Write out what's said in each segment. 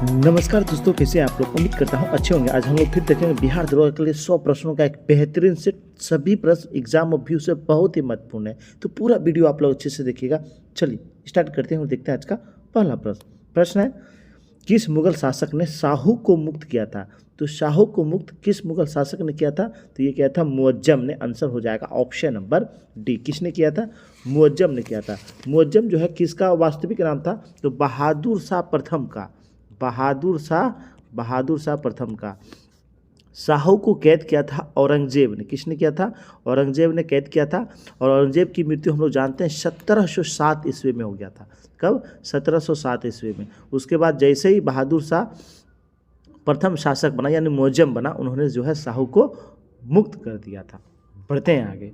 नमस्कार दोस्तों, कैसे हैं आप लोग। उम्मीद करता हूं अच्छे होंगे। आज हम लोग फिर देखेंगे बिहार दरोगा के लिए 100 प्रश्नों का एक बेहतरीन सेट। सभी प्रश्न एग्जाम व्यू से बहुत ही महत्वपूर्ण है, तो पूरा वीडियो आप लोग अच्छे से देखिएगा। चलिए स्टार्ट करते हैं और देखते हैं आज का पहला प्रश्न है, किस मुगल शासक ने शाहू को मुक्त किया था। तो शाहू को मुक्त किस मुगल शासक ने किया था, तो ये किया था मुअज्जम ने। आंसर हो जाएगा ऑप्शन नंबर डी। किसने किया था? मुअज्जम ने किया था। मुअज्जम जो है किसका वास्तविक नाम था, तो बहादुर शाह प्रथम का। बहादुर शाह प्रथम का। शाहू को कैद किया था औरंगजेब ने। किसने किया था? औरंगजेब ने कैद किया था। और औरंगजेब की मृत्यु हम लोग जानते हैं 1707 ईस्वी में हो गया था। कब? 1707 ईस्वी में। उसके बाद जैसे ही बहादुर शाह प्रथम शासक बना यानी मुअज्जम बना, उन्होंने जो है शाहू को मुक्त कर दिया था। बढ़ते हैं आगे।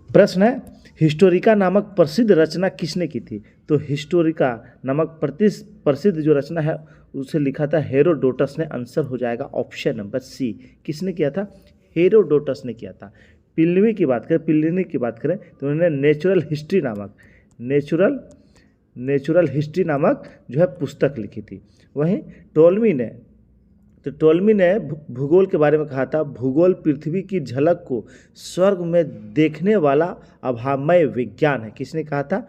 प्रश्न है, हिस्टोरिका नामक प्रसिद्ध रचना किसने की थी। तो हिस्टोरिका नामक प्रसिद्ध जो रचना है उसे लिखा था हेरोडोटस ने। आंसर हो जाएगा ऑप्शन नंबर सी। किसने किया था? हेरोडोटस ने किया था। प्लिनी की बात करें तो उन्होंने नेचुरल हिस्ट्री नामक जो है पुस्तक लिखी थी। वहीं टोल्मी ने भूगोल के बारे में कहा था, भूगोल पृथ्वी की झलक को स्वर्ग में देखने वाला अभामय विज्ञान है। किसने कहा था?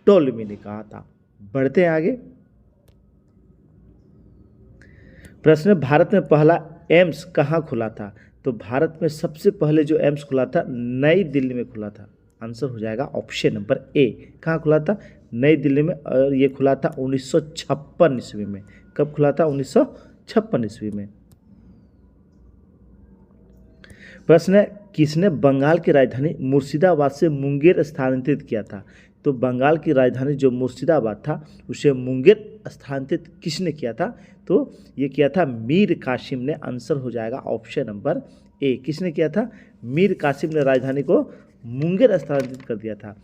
टोल्मी ने कहा था। बढ़ते हैं आगे। प्रश्न, भारत में पहला एम्स कहाँ खुला था। तो भारत में सबसे पहले जो एम्स खुला था नई दिल्ली में खुला था। आंसर हो जाएगा ऑप्शन नंबर ए। कहाँ खुला था? नई दिल्ली में। और ये खुला था 1956 ईस्वी में। कब खुला था? 1956 ईस्वी में। प्रश्न है, किसने बंगाल की राजधानी मुर्शिदाबाद से मुंगेर स्थानांतरित किया था। तो बंगाल की राजधानी जो मुर्शिदाबाद था उसे मुंगेर स्थानांतरित किसने किया था? तो ये किया था मीर कासिम ने। आंसर हो जाएगा ऑप्शन नंबर ए। किसने किया था? मीर कासिम ने राजधानी को मुंगेर स्थानांतरित कर दिया था।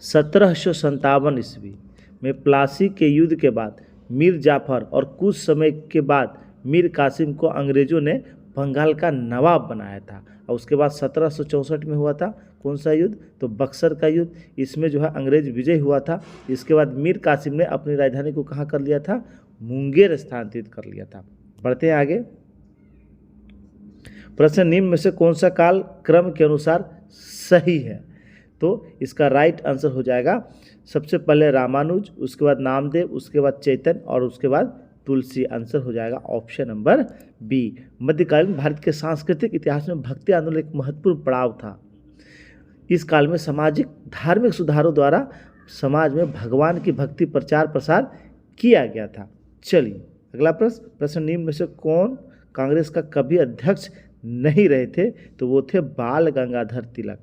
1757 ईस्वी में प्लासी के युद्ध के बाद मीर जाफर और कुछ समय के बाद मीर कासिम को अंग्रेजों ने बंगाल का नवाब बनाया था। और उसके बाद 1764 में हुआ था कौन सा युद्ध? तो बक्सर का युद्ध। इसमें जो है अंग्रेज विजय हुआ था। इसके बाद मीर कासिम ने अपनी राजधानी को कहाँ कर लिया था? मुंगेर स्थानांतरित कर लिया था। बढ़ते हैं आगे। प्रश्न, निम्न में से कौन सा काल क्रम के अनुसार सही है। तो इसका राइट आंसर हो जाएगा सबसे पहले रामानुज, उसके बाद नामदेव, उसके बाद चैतन्य और उसके बाद तुलसी। आंसर हो जाएगा ऑप्शन नंबर बी। मध्यकालीन भारत के सांस्कृतिक इतिहास में भक्ति आंदोलन एक महत्वपूर्ण पड़ाव था। इस काल में सामाजिक धार्मिक सुधारों द्वारा समाज में भगवान की भक्ति प्रचार प्रसार किया गया था। चलिए अगला प्रश्न, निम्न में से कौन कांग्रेस का कभी अध्यक्ष नहीं रहे थे। तो वो थे बाल गंगाधर तिलक।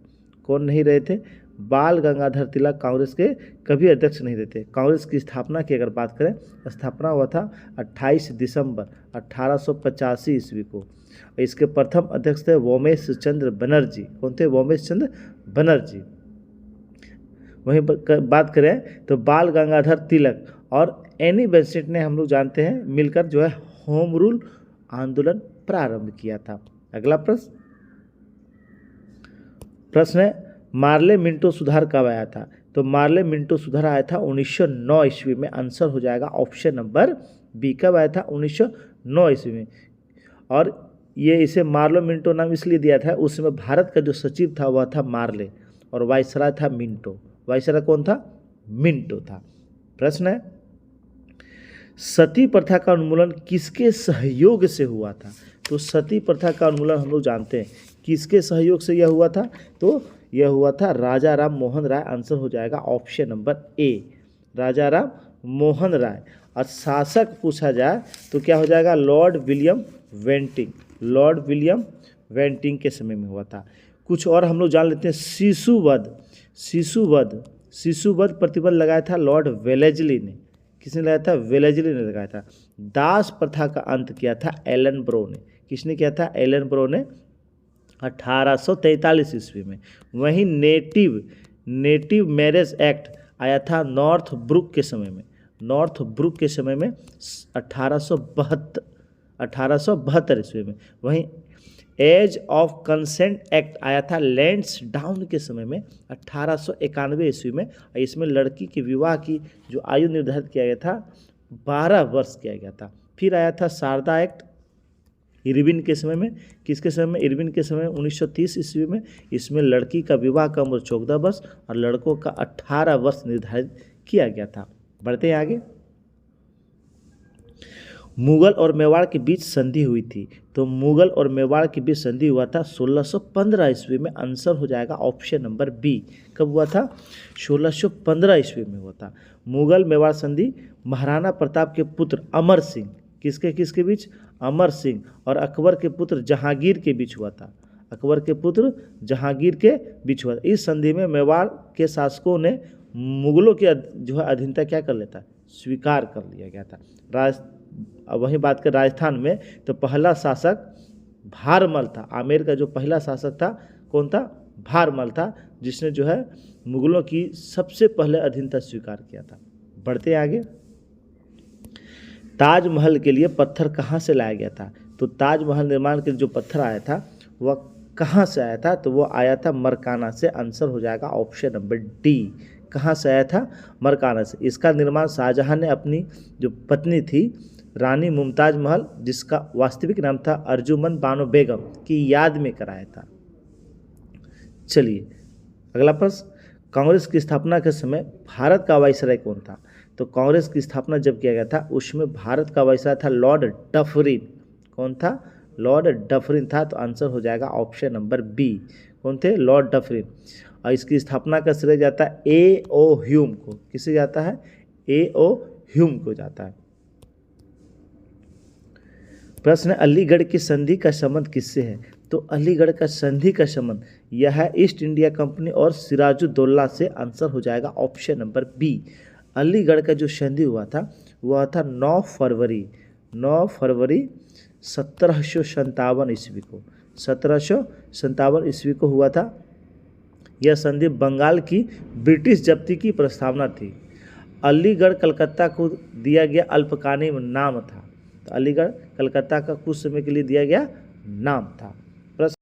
कौन नहीं रहे थे? बाल गंगाधर तिलक कांग्रेस के कभी अध्यक्ष नहीं रहे थे। कांग्रेस की स्थापना की अगर बात करें, स्थापना हुआ था 28 दिसंबर 1885 ईस्वी को। इसके प्रथम अध्यक्ष थे वोमेश चंद्र बनर्जी। कौन थे? वोमेश चंद्र बनर्जी। वहीं बात करें तो बाल गंगाधर तिलक और एनी बेसेंट ने हम लोग जानते हैं मिलकर जो है होम रूल आंदोलन प्रारंभ किया था। अगला प्रश्न है, मार्ले मिंटो सुधार कब आया था। तो मार्ले मिंटो सुधार आया था 1909 ईस्वी में। आंसर हो जाएगा ऑप्शन नंबर बी। कब आया था? 1909 ईस्वी में। और ये इसे मार्लो मिंटो नाम इसलिए दिया था, उस समय भारत का जो सचिव था वह था मार्ले और वायसराय था मिंटो। वायसराय कौन था? मिंटो था। प्रश्न है, सती प्रथा का उन्मूलन किसके सहयोग से हुआ था। तो सती प्रथा का उन्मूलन हम लोग जानते हैं किसके सहयोग से यह हुआ था। तो यह हुआ था राजा राम मोहन राय। आंसर हो जाएगा ऑप्शन नंबर ए, राजा राम मोहन राय। और शासक पूछा जाए तो क्या हो जाएगा? लॉर्ड विलियम वेंटिंग। लॉर्ड विलियम वेंटिंग के समय में हुआ था। कुछ और हम लोग जान लेते हैं। शिशुवध प्रतिबंध लगाया था लॉर्ड वेलेजली ने। किसने लगाया था? वेलेजली ने लगाया था। दास प्रथा का अंत किया था एलन ब्रो ने। किसने किया था? एलन ब्रो ने 1843 ईस्वी में। वहीं नेटिव मैरिज एक्ट आया था नॉर्थ ब्रुक के समय में। 1872 ईस्वी में। वहीं एज ऑफ कंसेंट एक्ट आया था लैंड्स डाउन के समय में 1891 ईस्वी में। इसमें लड़की के विवाह की जो आयु निर्धारित किया गया था 12 वर्ष किया गया था। फिर आया था शारदा एक्ट इरविन के समय में। किसके समय में? इरविन के समय में 1930 ईस्वी में। इसमें लड़की का विवाह का उम्र 14 वर्ष और लड़कों का 18 वर्ष निर्धारित किया गया था। बढ़ते हैं आगे। मुगल और मेवाड़ के बीच संधि हुई थी, तो मुगल और मेवाड़ के बीच संधि हुआ था 1615 ईस्वी में। आंसर हो जाएगा ऑप्शन नंबर बी। कब हुआ था? 1615 ईस्वी में हुआ था। मुगल मेवाड़ संधि महाराणा प्रताप के पुत्र अमर सिंह, किसके बीच? अमर सिंह और अकबर के पुत्र जहांगीर के बीच हुआ था। अकबर के पुत्र जहांगीर के बीच हुआ था। इस संधि में मेवाड़ के शासकों ने मुगलों की जो है अधीनता क्या कर लेता? स्वीकार कर लिया गया था। वहीं बात कर राजस्थान में, तो पहला शासक भारमल था। आमेर का जो पहला शासक था कौन था? भारमल था, जिसने जो है मुगलों की सबसे पहले अधीनता स्वीकार किया था। बढ़ते आगे। ताजमहल के लिए पत्थर कहाँ से लाया गया था? तो ताजमहल निर्माण के लिए जो पत्थर आया था वह कहाँ से आया था? तो वह आया था मरकाना से। आंसर हो जाएगा ऑप्शन नंबर डी। कहाँ से आया था? मरकाना से। इसका निर्माण शाहजहां ने अपनी जो पत्नी थी रानी मुमताज महल, जिसका वास्तविक नाम था अर्जुमंद बानो बेगम, की याद में कराया था। चलिए अगला प्रश्न। कांग्रेस की स्थापना के समय भारत का वाइसराय कौन था? तो कांग्रेस की स्थापना जब किया गया था उसमें भारत का वाइसराय था लॉर्ड डफरिन। कौन था? लॉर्ड डफरिन था। तो आंसर हो जाएगा ऑप्शन नंबर बी। कौन थे? Lord Dufferin. और इसकी स्थापना का श्रेय जाता है ए.ओ. ह्यूम को। किसे जाता है? ए.ओ. ह्यूम को जाता है। प्रश्न है अलीगढ़ की संधि का संबंध किससे है? तो अलीगढ़ का संधि का संबंध यह है ईस्ट इंडिया कंपनी और सिराजुद्दौला से। आंसर हो जाएगा ऑप्शन नंबर बी। अलीगढ़ का जो संधि हुआ था वह था 9 फरवरी 1757 ईस्वी को। 1757 ईस्वी को हुआ था। यह संधि बंगाल की ब्रिटिश जब्ती की प्रस्तावना थी। अलीगढ़ कलकत्ता को दिया गया अल्पकालीन नाम था। तो अलीगढ़ कलकत्ता का कुछ समय के लिए दिया गया नाम था। प्रश्न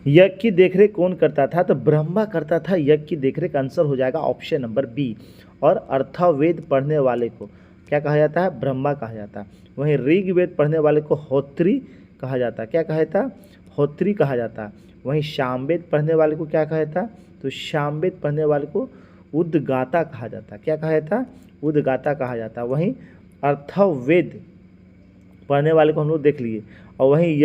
यज्ञ की देखरेख कौन करता था? तो ब्रह्मा करता था यज्ञ की देखरेख। आंसर हो जाएगा ऑप्शन नंबर बी। और अर्थवेद पढ़ने वाले को क्या कहा जाता है? ब्रह्मा कहा जाता है। वहीं ऋग्वेद पढ़ने वाले को होत्री कहा जाता है। क्या कहा जाता है? होत्री कहा जाता है। वहीं सामवेद पढ़ने वाले को क्या कहा जाता है? तो सामवेद पढ़ने वाले को उद्गाता कहा जाता है। क्या कहा जाता है? उद्गाता कहा जाता है। वहीं अर्थवेद पढ़ने वाले को हम लोग देख लिए। और वहीं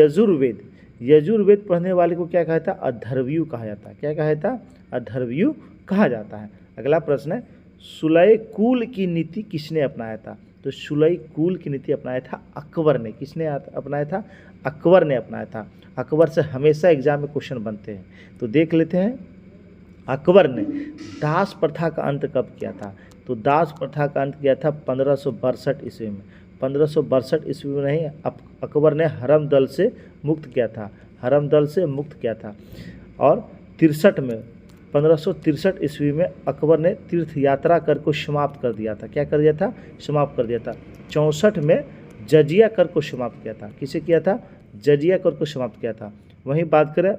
यजुर्वेद पढ़ने वाले को क्या कहा जाता है? अथर्वयु कहा जाता है। क्या कहा जाता है? अथर्वयु कहा जाता है। अगला प्रश्न है सुलय कुल की नीति किसने अपनाया था? तो सुलय कुल की नीति अपनाया था अकबर ने। किसने अपनाया था? अकबर ने अपनाया था। अकबर से हमेशा एग्जाम में क्वेश्चन बनते हैं, तो देख लेते हैं। अकबर ने दास प्रथा का अंत कब किया था? तो दास प्रथा का अंत किया था 1562 ईस्वी में। 1562 ईस्वी में नहीं, अकबर ने हरम दल से मुक्त किया था। हरम दल से मुक्त किया था। और 1563 ईस्वी में अकबर ने तीर्थ यात्रा कर को समाप्त कर दिया था। क्या कर दिया था? समाप्त कर दिया था। 64 में जजिया कर को समाप्त किया था। किसे किया था? जजिया कर को समाप्त किया था। वहीं बात करें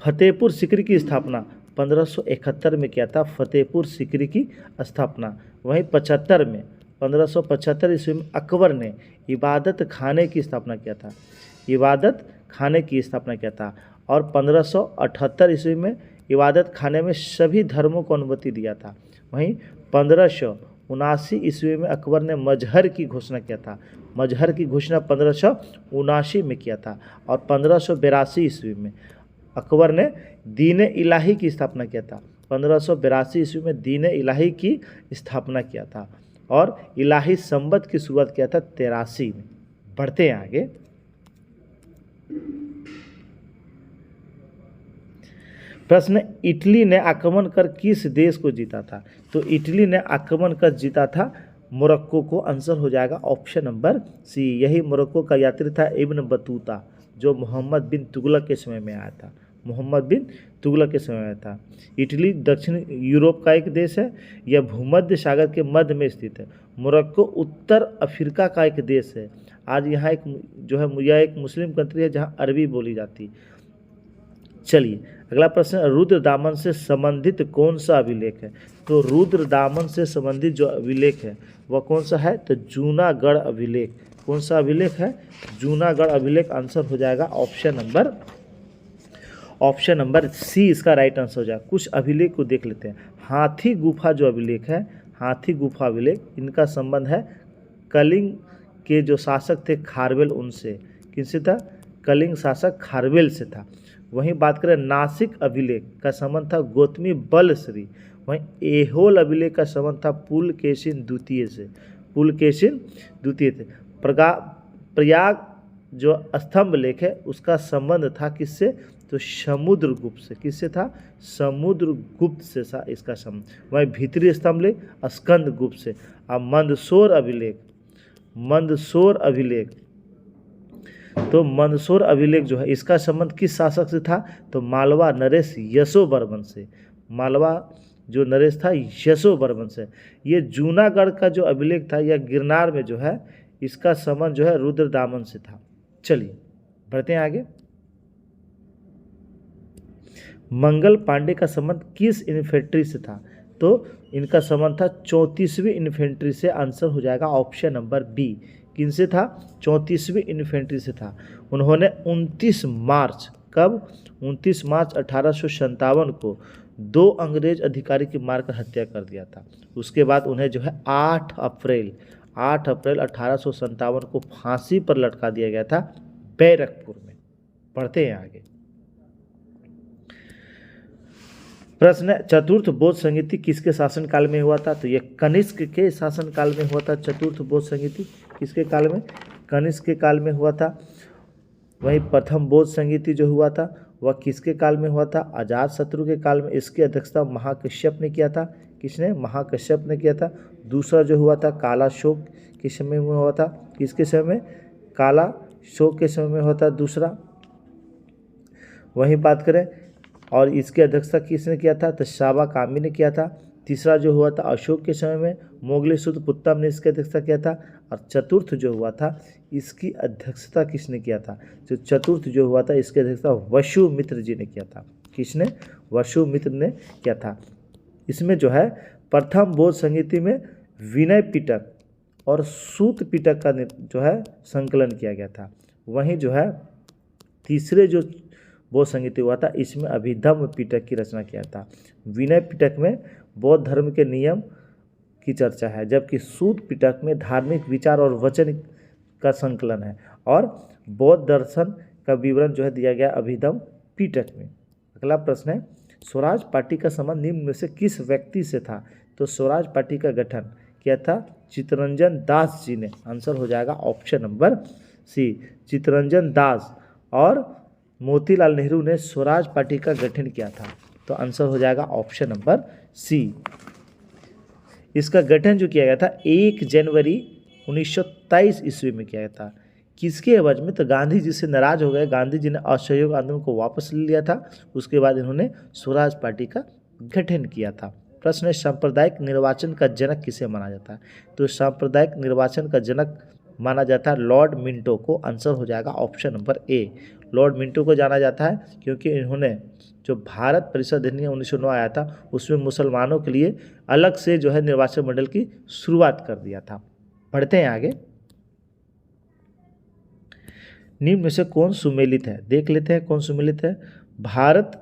फतेहपुर सीकरी की स्थापना 1571 में किया था। फतेहपुर सीकरी की स्थापना। वहीं 1575 ईस्वी में अकबर ने इबादत खाने की स्थापना किया था। इबादत खाने की स्थापना किया था। और 1578 ईस्वी में इबादत खाने में सभी धर्मों को अनुमति दिया था। वहीं 1579 ईस्वी में अकबर ने मजहर की घोषणा किया था। मजहर की घोषणा 1579 में किया था। और 1582 ईस्वी में अकबर ने दीन इलाही की स्थापना किया था। 1582 ईस्वी में दीन इलाही की स्थापना किया था। और इलाही संवत की शुरुआत किया था 83 में। बढ़ते हैं आगे। प्रश्न इटली ने आक्रमण कर किस देश को जीता था? तो इटली ने आक्रमण कर जीता था मोरक्को को। आंसर हो जाएगा ऑप्शन नंबर सी। यही मोरक्को का यात्री था इब्न बतूता, जो मोहम्मद बिन तुगलक के समय में आया था। मोहम्मद बिन तुगलक के समय में था। इटली दक्षिण यूरोप का एक देश है, यह भूमध्य सागर के मध्य में स्थित है। मोरक्को उत्तर अफ्रीका का एक देश है। आज यहाँ एक जो है यह एक मुस्लिम कंट्री है जहाँ अरबी बोली जाती है। चलिए अगला प्रश्न, रुद्र दामन से संबंधित कौन सा अभिलेख है? तो रुद्र दामन से संबंधित जो अभिलेख है वह कौन सा है? तो जूनागढ़ अभिलेख। कौन सा अभिलेख है? जूनागढ़ अभिलेख। आंसर हो जाएगा ऑप्शन नंबर सी इसका राइट आंसर हो जाएगा। कुछ अभिलेख को देख लेते हैं। हाथी गुफा जो अभिलेख है, हाथी गुफा अभिलेख, इनका संबंध है कलिंग के जो शासक थे खारवेल, उनसे। किनसे था? कलिंग शासक खारवेल से था। वहीं बात करें नासिक अभिलेख का संबंध था गौतमी बलश्री। वहीं एहोल अभिलेख का संबंध था पुलकेशिन द्वितीय से। पुलकेशिन द्वितीय थे। प्रयाग जो स्तंभ लेख है उसका संबंध था किससे? तो समुद्रगुप्त से। किससे था? समुद्रगुप्त से था इसका संबंध। वहीं भीतरी स्तंभ लेख स्कंद गुप्त से। अब मंदसौर अभिलेख, तो मंदसौर अभिलेख जो है इसका संबंध किस शासक से था? तो मालवा नरेश यशोवर्मन से। मालवा जो नरेश था यशोवर्मन से। ये जूनागढ़ का जो अभिलेख था यह गिरनार में जो है इसका संबंध जो है रुद्रदामन से था। चलिए बढ़ते हैं आगे। मंगल पांडे का संबंध किस इन्फेंट्री से था? तो इनका संबंध था 34वीं इन्फेंट्री से। आंसर हो जाएगा ऑप्शन नंबर बी। किनसे था? 34वीं इन्फेंट्री से था। उन्होंने 29 मार्च, कब? 29 मार्च 1857 को 2 अंग्रेज अधिकारी की मारकर हत्या कर दिया था। उसके बाद उन्हें जो है 8 अप्रैल 1857 को फांसी पर लटका दिया गया था बैरकपुर में। पढ़ते हैं आगे। प्रश्न है, चतुर्थ बौद्ध संहिता किसके शासनकाल में हुआ था? तो ये कनिष्क के शासनकाल में हुआ था। चतुर्थ बौद्ध संहिता किसके काल में? कनिष्क के काल में हुआ था। वहीं प्रथम बौद्ध संहिता जो हुआ था वह किसके काल में हुआ था? अजातशत्रु के काल में। इसकी अध्यक्षता महाकश्यप ने किया था। किसने? महाकश्यप ने किया था। दूसरा जो हुआ था कालाशोक के समय में हुआ था। किसके समय में? कालाशोक के समय में हुआ था दूसरा। वहीं बात करें और इसकी अध्यक्षता किसने किया था? तो सावाकामी ने किया था। तीसरा जो हुआ था अशोक के समय में मोगली सुतपुत्तम ने इसकी अध्यक्षता किया था। और चतुर्थ जो हुआ था इसकी अध्यक्षता किसने किया था? जो चतुर्थ जो हुआ था इसकी अध्यक्षता वसुमित्र जी ने किया था। किसने? वसुमित्र ने किया था। इसमें जो है प्रथम बौद्ध संहिता में विनय पिटक और सूत पिटक का जो है संकलन किया गया था। वहीं जो है तीसरे जो बौद्ध संहिता हुआ था इसमें अभिधम्म पिटक की रचना किया था। विनय पिटक में बौद्ध धर्म के नियम की चर्चा है, जबकि सूत पिटक में धार्मिक विचार और वचन का संकलन है और बौद्ध दर्शन का विवरण जो है दिया गया अभिधम्म पिटक में। अगला प्रश्न है, स्वराज पार्टी का संबंध निम्न में से किस व्यक्ति से था? तो स्वराज पार्टी का गठन किया था चित्तरंजन दास जी ने। आंसर हो जाएगा ऑप्शन नंबर सी, चित्तरंजन दास और मोतीलाल नेहरू ने स्वराज पार्टी का गठन किया था। तो आंसर हो जाएगा ऑप्शन नंबर सी। इसका गठन जो किया गया था 1 जनवरी 1923 ईस्वी में किया गया था। किसके एवज में? तो गांधी जी से नाराज हो गए। गांधी जी ने असहयोग आंदोलन को वापस ले लिया था। उसके बाद इन्होंने स्वराज पार्टी का गठन किया था। प्रश्न है, सांप्रदायिक निर्वाचन का जनक किसे माना जाता है? तो सांप्रदायिक निर्वाचन का जनक माना जाता है लॉर्ड मिंटो को। आंसर हो जाएगा option number A. Lord Minto को जाना जाता है क्योंकि इन्होंने जो भारत परिषद अधिनियम 1909 आया था उसमें मुसलमानों के लिए अलग से जो है निर्वाचन मंडल की शुरुआत कर दिया था। बढ़ते हैं आगे। निम्न में से कौन सुमेलित है? देख लेते हैं कौन सुमेलित है। भारत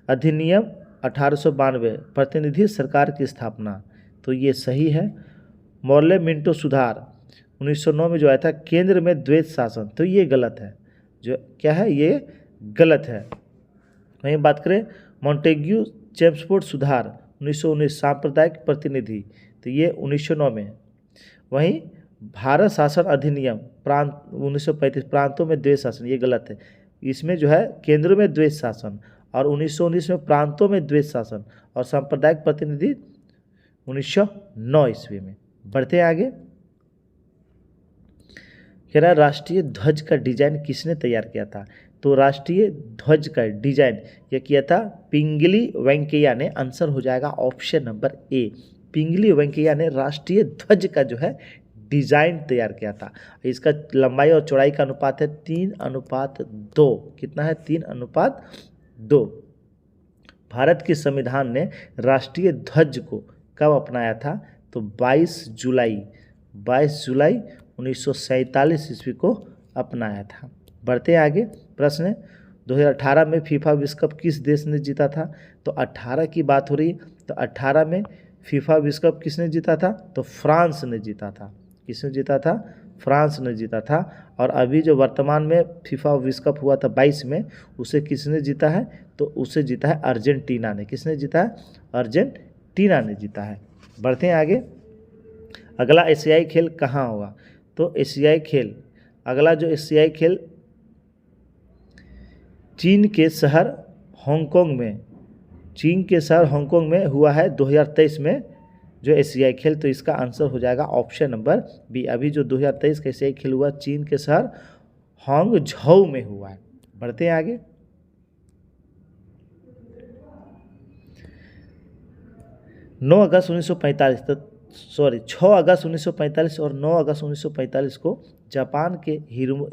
अधिनियम 1892 प्रतिनिधि सरकार की स्थापना, तो ये सही है। मॉर्ले मिंटो सुधार 1909 में जो आया था केंद्र में द्वैत शासन, तो ये गलत है। जो क्या है? ये गलत है। वहीं बात करें मॉन्टेग्यू चेम्सफोर्ड सुधार 1919 सांप्रदायिक प्रतिनिधि, तो ये 1909 में। वहीं भारत शासन अधिनियम प्रांत 1935 प्रांतों में द्वैत शासन, ये गलत है। इसमें जो है केंद्र में द्वैत शासन और 1919 में प्रांतों में द्वैत शासन और सांप्रदायिक प्रतिनिधि 1909 ईस्वी में। बढ़ते हैं आगे। कह रहा है राष्ट्रीय ध्वज का डिजाइन किसने तैयार किया था? तो राष्ट्रीय ध्वज का डिजाइन यह किया था पिंगली वेंकैया ने। आंसर हो जाएगा ऑप्शन नंबर ए। पिंगली वेंकैया ने राष्ट्रीय ध्वज का जो है डिजाइन तैयार किया था। इसका लंबाई और चौड़ाई का अनुपात है 3:2। कितना है? 3:2। भारत के संविधान ने राष्ट्रीय ध्वज को कब अपनाया था? तो 22 जुलाई 1947 ईस्वी को अपनाया था। बढ़ते हैं आगे। प्रश्न 2018 में फीफा विश्व कप किस देश ने जीता था? तो 18 की बात हो रही है, तो 18 में फीफा विश्व कप किसने जीता था? तो फ्रांस ने जीता था। किसने जीता था? फ्रांस ने जीता था। और अभी जो वर्तमान में फीफा विश्व कप हुआ था 22 में, उसे किसने जीता है? तो उसे जीता है अर्जेंटीना ने। किसने जीता है? अर्जेंटीना ने जीता है। बढ़ते हैं आगे। अगला एशियाई खेल कहाँ होगा? तो एशियाई खेल, अगला जो एशियाई खेल चीन के शहर हांगकांग में हुआ है 2023 में जो एशियाई खेल। तो इसका आंसर हो जाएगा ऑप्शन नंबर बी। अभी जो 2023 का एशियाई खेल हुआ चीन के शहर हांगझोउ में हुआ है। बढ़ते हैं आगे। नौ अगस्त 1945 और 9 अगस्त 1945 को जापान के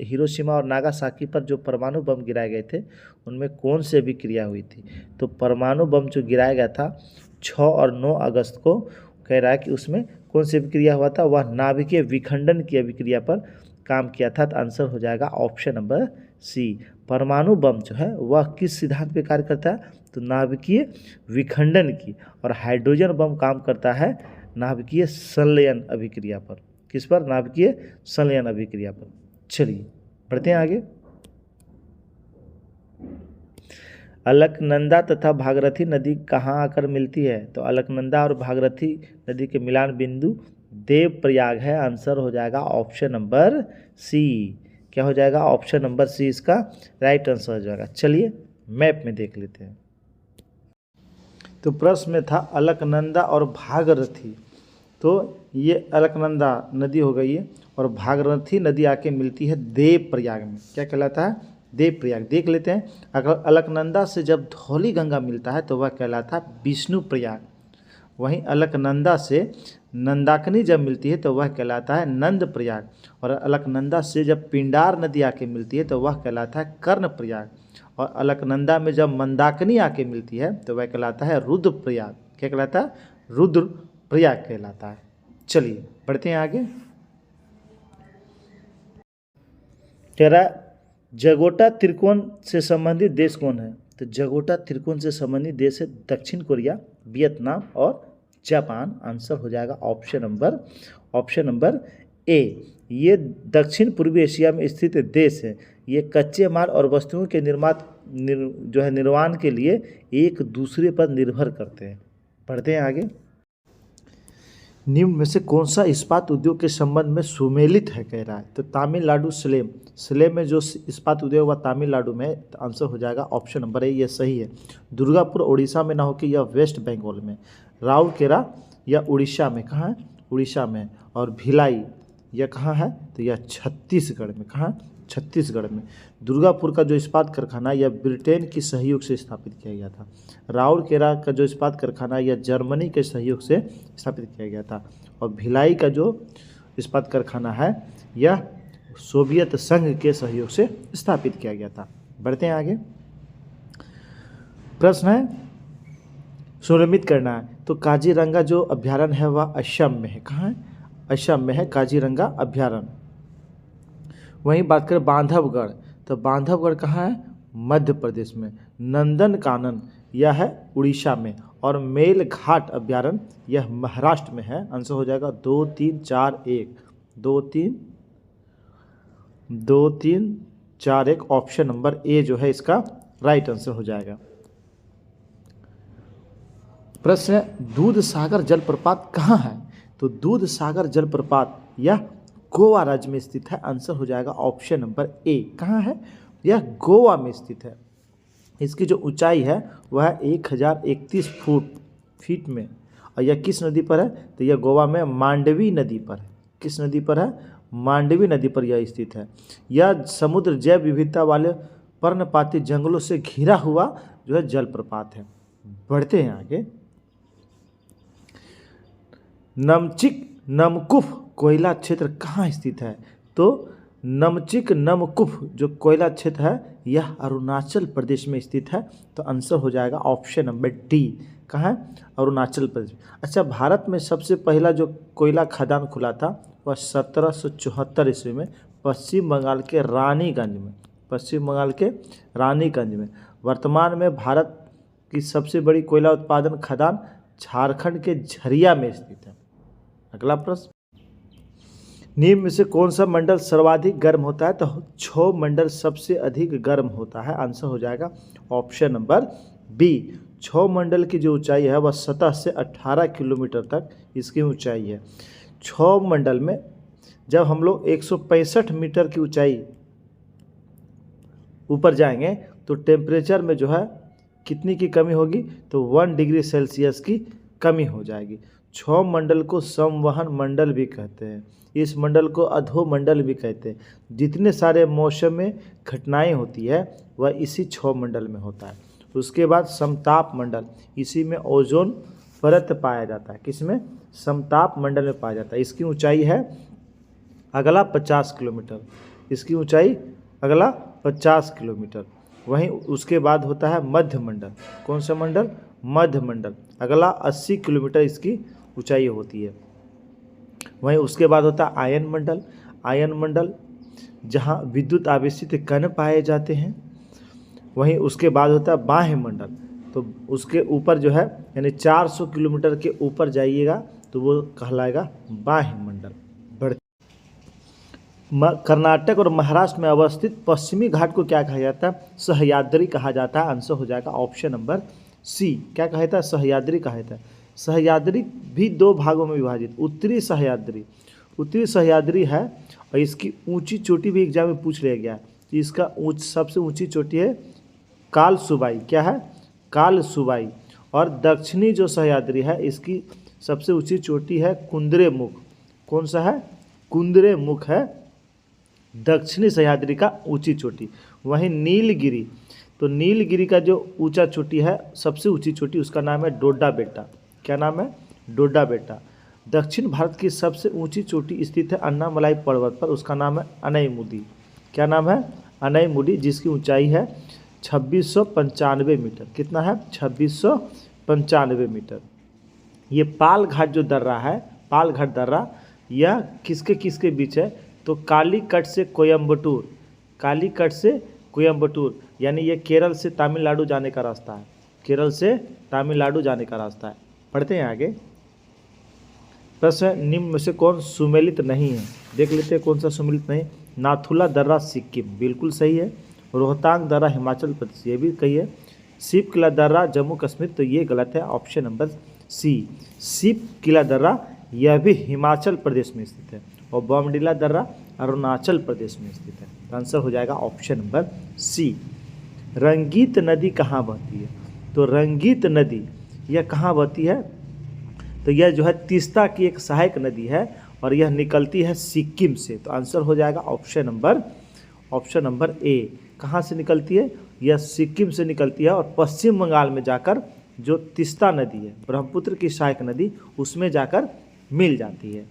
हिरोशिमा और नागासाकी पर जो परमाणु बम गिराए गए थे, उनमें कौन से अभिक्रिया हुई थी? तो परमाणु बम जो गिराया गया था 6 और 9 अगस्त को, कह रहा है कि उसमें कौन सी अभिक्रिया हुआ था? वह नाभिकीय विखंडन की अभिक्रिया पर काम किया था। तो आंसर हो जाएगा ऑप्शन नंबर सी। परमाणु बम जो है वह किस सिद्धांत पे कार्य करता है? तो नाभिकीय विखंडन की। और हाइड्रोजन बम काम करता है नाभिकीय संलयन अभिक्रिया पर। किस पर? नाभिकीय संलयन अभिक्रिया पर। चलिए बढ़ते हैं आगे। अलकनंदा तथा भागीरथी नदी कहाँ आकर मिलती है? तो अलकनंदा और भागीरथी नदी के मिलान बिंदु देवप्रयाग है। आंसर हो जाएगा ऑप्शन नंबर सी। क्या हो जाएगा? ऑप्शन नंबर सी इसका राइट आंसर हो जाएगा। चलिए मैप में देख लेते हैं। तो प्रश्न में था अलकनंदा और भागीरथी। तो ये अलकनंदा नदी हो गई है और भागीरथी नदी आके मिलती है देवप्रयाग में। क्या कहलाता है? देवप्रयाग। देख लेते हैं। अगर अलकनंदा से जब धौली गंगा मिलता है तो वह कहलाता है विष्णुप्रयाग। वहीं अलकनंदा से नंदाकिनी जब मिलती है तो वह कहलाता है नंदप्रयाग। और अलकनंदा से जब पिंडार नदी आके मिलती है तो वह कहलाता है कर्णप्रयाग। और अलकनंदा में जब मंदाकिनी आके मिलती है तो वह कहलाता है रुद्रप्रयाग। क्या कहलाता है? रुद्रप्रयाग कहलाता है। चलिए बढ़ते हैं आगे। तेरा जगोटा त्रिकोण से संबंधित देश कौन है? तो जगोटा त्रिकोण से संबंधित देश है दक्षिण कोरिया, वियतनाम और जापान। आंसर हो जाएगा ऑप्शन नंबर ए। ये दक्षिण पूर्वी एशिया में स्थित देश है। ये कच्चे माल और वस्तुओं के निर्माण के लिए एक दूसरे पर निर्भर करते हैं। बढ़ते हैं आगे। निम्न में से कौन सा इस्पात उद्योग के संबंध में सुमेलित है, कह रहा है? तो तमिलनाडु सलेम में जो इस्पात उद्योग हुआ तमिलनाडु में। तो आंसर हो जाएगा ऑप्शन नंबर ए। ये सही है। दुर्गापुर उड़ीसा में ना होकर यह वेस्ट बंगाल में। राउरकेला यह उड़ीसा में। कहाँ है? उड़ीसा में। और भिलाई यह कहाँ है? तो यह छत्तीसगढ़ में। कहाँ? छत्तीसगढ़ में। दुर्गापुर का जो इस्पात कारखाना यह ब्रिटेन की सहयोग से स्थापित किया गया था। राउरकेला का जो इस्पात कारखाना यह जर्मनी के सहयोग से स्थापित किया गया था। और भिलाई का जो इस्पात कारखाना है यह सोवियत संघ के सहयोग से स्थापित किया गया था। बढ़ते हैं आगे। प्रश्न है सुनिश्चित करना है। तो काजीरंगा जो अभ्यारण्य है वह असम में है। कहाँ है? असम में है काजीरंगा अभ्यारण्य। वहीं बात करें बांधवगढ़, तो बांधवगढ़ कहाँ है? मध्य प्रदेश में। नंदनकानन यह है उड़ीसा में। और मेलघाट अभ्यारण्य यह महाराष्ट्र में है। आंसर हो जाएगा 2 3 4 1 2 3 4 1। ऑप्शन नंबर ए जो है इसका राइट आंसर हो जाएगा। प्रश्न है दूध सागर जलप्रपात कहाँ है? तो दूध सागर जलप्रपात यह गोवा राज्य में स्थित है। आंसर हो जाएगा ऑप्शन नंबर ए। कहाँ है? यह गोवा में स्थित है। इसकी जो ऊंचाई है वह 1031 फीट में। और यह किस नदी पर है? तो यह गोवा में मांडवी नदी पर है। किस नदी पर है? मांडवी नदी पर यह स्थित है। यह समुद्र जैव विविधता वाले पर्णपाती जंगलों से घिरा हुआ जो है जलप्रपात है। बढ़ते हैं आगे। नमचिक नमकुफ कोयला क्षेत्र कहाँ स्थित है? तो नमचिक नमकुफ जो कोयला क्षेत्र है यह अरुणाचल प्रदेश में स्थित है। तो आंसर हो जाएगा ऑप्शन नंबर डी। कहाँ है? अरुणाचल प्रदेश। अच्छा, भारत में सबसे पहला जो कोयला खदान खुला था वह 1774 ईस्वी में पश्चिम बंगाल के रानीगंज में, पश्चिम बंगाल के रानीगंज में। वर्तमान में भारत की सबसे बड़ी कोयला उत्पादन खदान झारखंड के झरिया में स्थित है। अगला प्रश्न, निम्न में से कौन सा मंडल सर्वाधिक गर्म होता है? तो क्षोभ मंडल सबसे अधिक गर्म होता है। आंसर हो जाएगा ऑप्शन नंबर बी। क्षोभ मंडल की जो ऊंचाई है वह सतह से 18 किलोमीटर तक इसकी ऊंचाई है। क्षोभ मंडल में जब हम लोग 165 मीटर की ऊंचाई ऊपर जाएंगे तो टेम्परेचर में जो है कितनी की कमी होगी? तो 1 डिग्री सेल्सियस की कमी हो जाएगी। क्षोभ मंडल को संवहन मंडल भी कहते हैं, इस मंडल को अधोमंडल भी कहते हैं। जितने सारे मौसम में घटनाएं होती है वह इसी क्षोभ मंडल में होता है। उसके बाद समताप मंडल, इसी में ओजोन परत पाया जाता है। किसमें? समताप मंडल में पाया जाता है। इसकी ऊंचाई है अगला 50 किलोमीटर, इसकी ऊंचाई अगला 50 किलोमीटर। वहीं उसके बाद होता है मध्य मंडल। कौन सा मंडल? मध्य मंडल, अगला 80 किलोमीटर इसकी ऊंचाई होती है। वहीं उसके बाद होता है आयन मंडल। आयन मंडल जहां विद्युत आवेशित कण पाए जाते हैं। वहीं उसके बाद होता है बाह्य मंडल, तो उसके ऊपर जो है यानी 400 किलोमीटर के ऊपर जाइएगा तो वो कहलाएगा बाह्य मंडल। कर्नाटक और महाराष्ट्र में अवस्थित पश्चिमी घाट को क्या कहा जाता है? सह्याद्री कहा जाता है। आंसर हो जाएगा ऑप्शन नंबर सी। क्या कहा जाता है? सह्याद्री कहा जाता है। सह्याद्री भी दो भागों में विभाजित। उत्तरी सह्याद्री, उत्तरी सह्याद्री है और इसकी ऊंची चोटी भी एग्जाम में पूछ लिया गया है। इसका सबसे ऊंची चोटी है कालसुबाई। क्या है? कालसुबाई। और दक्षिणी जो सह्याद्री है इसकी सबसे ऊंची चोटी है कुंद्रेमुख। कौन सा है? कुंद्रेमुख है दक्षिणी सह्याद्री का ऊंची चोटी। वहीं नीलगिरी, तो नीलगिरी का जो ऊंचा चोटी है सबसे ऊंची चोटी उसका नाम है डोडा बेटा। क्या नाम है? डोडा बेटा। दक्षिण भारत की सबसे ऊंची चोटी स्थित है अन्नामलाई पर्वत पर, उसका नाम है अनईमुदी। क्या नाम है? अनईमुदी, जिसकी ऊंचाई है 2695 मीटर। कितना है? 2695 मीटर। ये पाल घाट जो दर्रा है, पाल घाट दर्रा, यह किसके किसके बीच है? तो कालीकट से कोयम्बटूर, कालीकट से कोयम्बटूर, यानी ये केरल से तमिलनाडु जाने का रास्ता है। केरल से तमिलनाडु जाने का रास्ता है। पढ़ते हैं आगे। प्रश्न, निम्न में से कौन सुमेलित नहीं है? देख लेते हैं कौन सा सुमेलित नहीं। नाथुला दर्रा सिक्किम, बिल्कुल सही है। रोहतांग दर्रा हिमाचल प्रदेश, ये भी सही है। शिव किला दर्रा जम्मू कश्मीर, तो ये गलत है, ऑप्शन नंबर सी। शिव किला दर्रा यह भी हिमाचल प्रदेश में स्थित है और बॉमडिला दर्रा अरुणाचल प्रदेश में स्थित है। तो आंसर हो जाएगा ऑप्शन नंबर सी। रंगीत नदी कहाँ बहती है? तो रंगीत नदी यह कहाँ बहती है? तो यह जो है तीस्ता की एक सहायक नदी है और यह निकलती है सिक्किम से। तो आंसर हो जाएगा ऑप्शन नंबर ए। कहाँ से निकलती है? यह सिक्किम से निकलती है और पश्चिम बंगाल में जाकर जो तीस्ता नदी है, ब्रह्मपुत्र की सहायक नदी, उसमें जाकर मिल जाती है।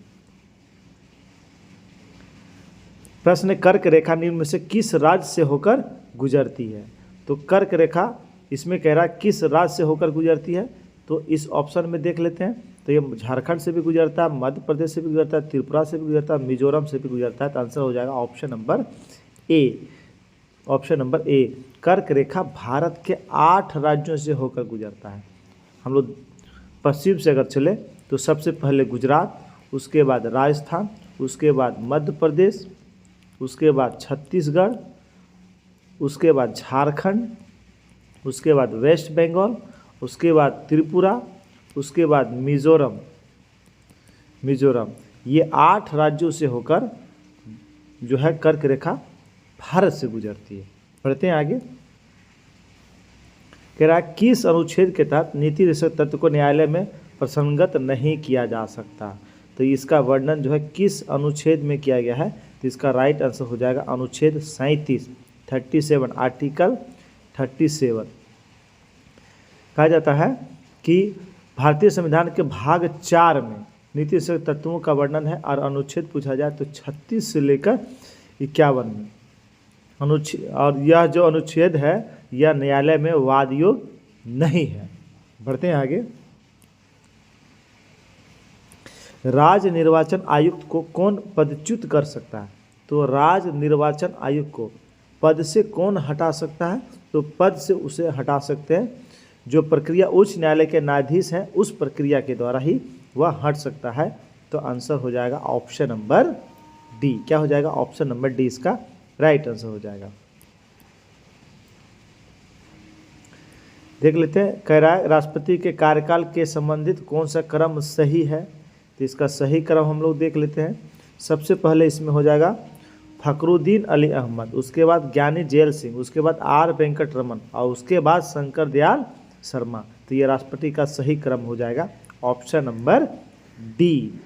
प्रश्न, कर्क रेखा निम्न में से किस राज्य से होकर गुजरती है? तो कर्क रेखा इसमें कह रहा है किस राज्य से होकर गुजरती है? तो इस ऑप्शन में देख लेते हैं। तो ये झारखंड से भी गुजरता है, मध्य प्रदेश से भी गुजरता है, त्रिपुरा से भी गुजरता है, मिजोरम से भी गुजरता है। तो आंसर हो जाएगा option number A. Option number A. कर्क रेखा भारत के 8 राज्यों से होकर गुजरता है। हम लोग पश्चिम से अगर चले तो सबसे पहले गुजरात, उसके बाद राजस्थान, उसके बाद मध्य प्रदेश, उसके बाद छत्तीसगढ़, उसके बाद झारखंड, उसके बाद वेस्ट बंगाल, उसके बाद त्रिपुरा, उसके बाद मिजोरम। ये 8 राज्यों से होकर जो है कर्क रेखा भारत से गुजरती है। पढ़ते हैं आगे। कह रहा है किस अनुच्छेद के तहत नीति निषेध तत्व को न्यायालय में प्रसंगत नहीं किया जा सकता? तो इसका वर्णन जो है किस अनुच्छेद में किया गया है? तो इसका राइट आंसर हो जाएगा अनुच्छेद 37, 37 आर्टिकल 37 कहा जाता है कि भारतीय संविधान के भाग 4 में नीति से तत्वों का वर्णन है और अनुच्छेद पूछा जाए तो 36 से लेकर 51 में अनुच्छेद, और यह जो अनुच्छेद है यह न्यायालय में वाद योग नहीं है। बढ़ते हैं आगे। राज्य निर्वाचन आयुक्त को कौन पदच्युत कर सकता है? तो राज्य निर्वाचन आयुक्त को पद से कौन हटा सकता है? तो पद से उसे हटा सकते हैं जो प्रक्रिया उच्च न्यायालय के न्यायाधीश हैं, उस प्रक्रिया के द्वारा ही वह हट सकता है। तो आंसर हो जाएगा ऑप्शन नंबर डी। क्या हो जाएगा? ऑप्शन नंबर डी इसका राइट आंसर हो जाएगा। देख लेते हैं, कह रहा है राष्ट्रपति के कार्यकाल के संबंधित कौन सा क्रम सही है? तो इसका सही क्रम हम लोग देख लेते हैं। सबसे पहले इसमें हो जाएगा फखरुद्दीन अली अहमद, उसके बाद ज्ञानी जेल सिंह, उसके बाद आर वेंकट रमन और उसके बाद शंकर दयाल शर्मा। तो ये राष्ट्रपति का सही क्रम हो जाएगा ऑप्शन नंबर डी।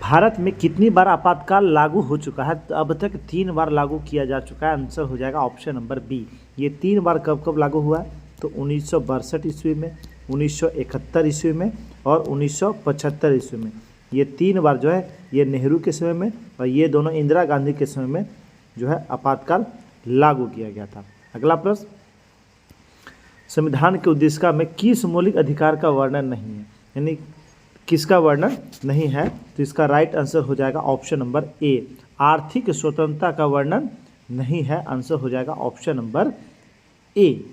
भारत में कितनी बार आपातकाल लागू हो चुका है? तो अब तक 3 बार लागू किया जा चुका है। आंसर हो जाएगा ऑप्शन नंबर बी। ये 3 बार कब कब लागू हुआ है? तो 1962 ईस्वी में, 1971 ईस्वी में और 1975 ईस्वी में। ये 3 बार जो है ये नेहरू के समय में और ये दोनों इंदिरा गांधी के समय में जो है आपातकाल लागू किया गया था। अगला प्रश्न, संविधान के उद्देशिका में किस मौलिक अधिकार का वर्णन नहीं है? यानी किसका वर्णन नहीं है? तो इसका राइट आंसर हो जाएगा ऑप्शन नंबर ए, आर्थिक स्वतंत्रता का वर्णन नहीं है। आंसर हो जाएगा ऑप्शन नंबर ए।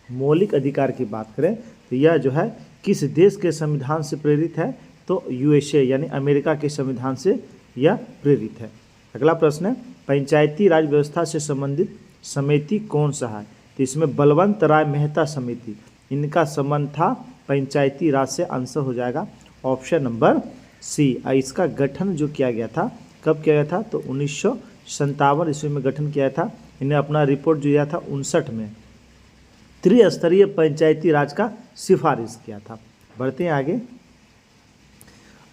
मौलिक अधिकार की बात करें तो यह जो है किस देश के संविधान से प्रेरित है? तो यूएसए यानी अमेरिका के संविधान से यह प्रेरित है। अगला प्रश्न है, पंचायती राज व्यवस्था से संबंधित समिति कौन सा है? तो इसमें बलवंत राय मेहता समिति, इनका संबंध था पंचायती राज से। आंसर हो जाएगा ऑप्शन नंबर सी। इसका गठन जो किया गया था, कब किया गया था? तो 1957 ईस्वी में गठन किया था। इन्हें अपना रिपोर्ट जो दिया था 59 में त्रिस्तरीय पंचायती राज का सिफारिश किया था। बढ़ते हैं आगे।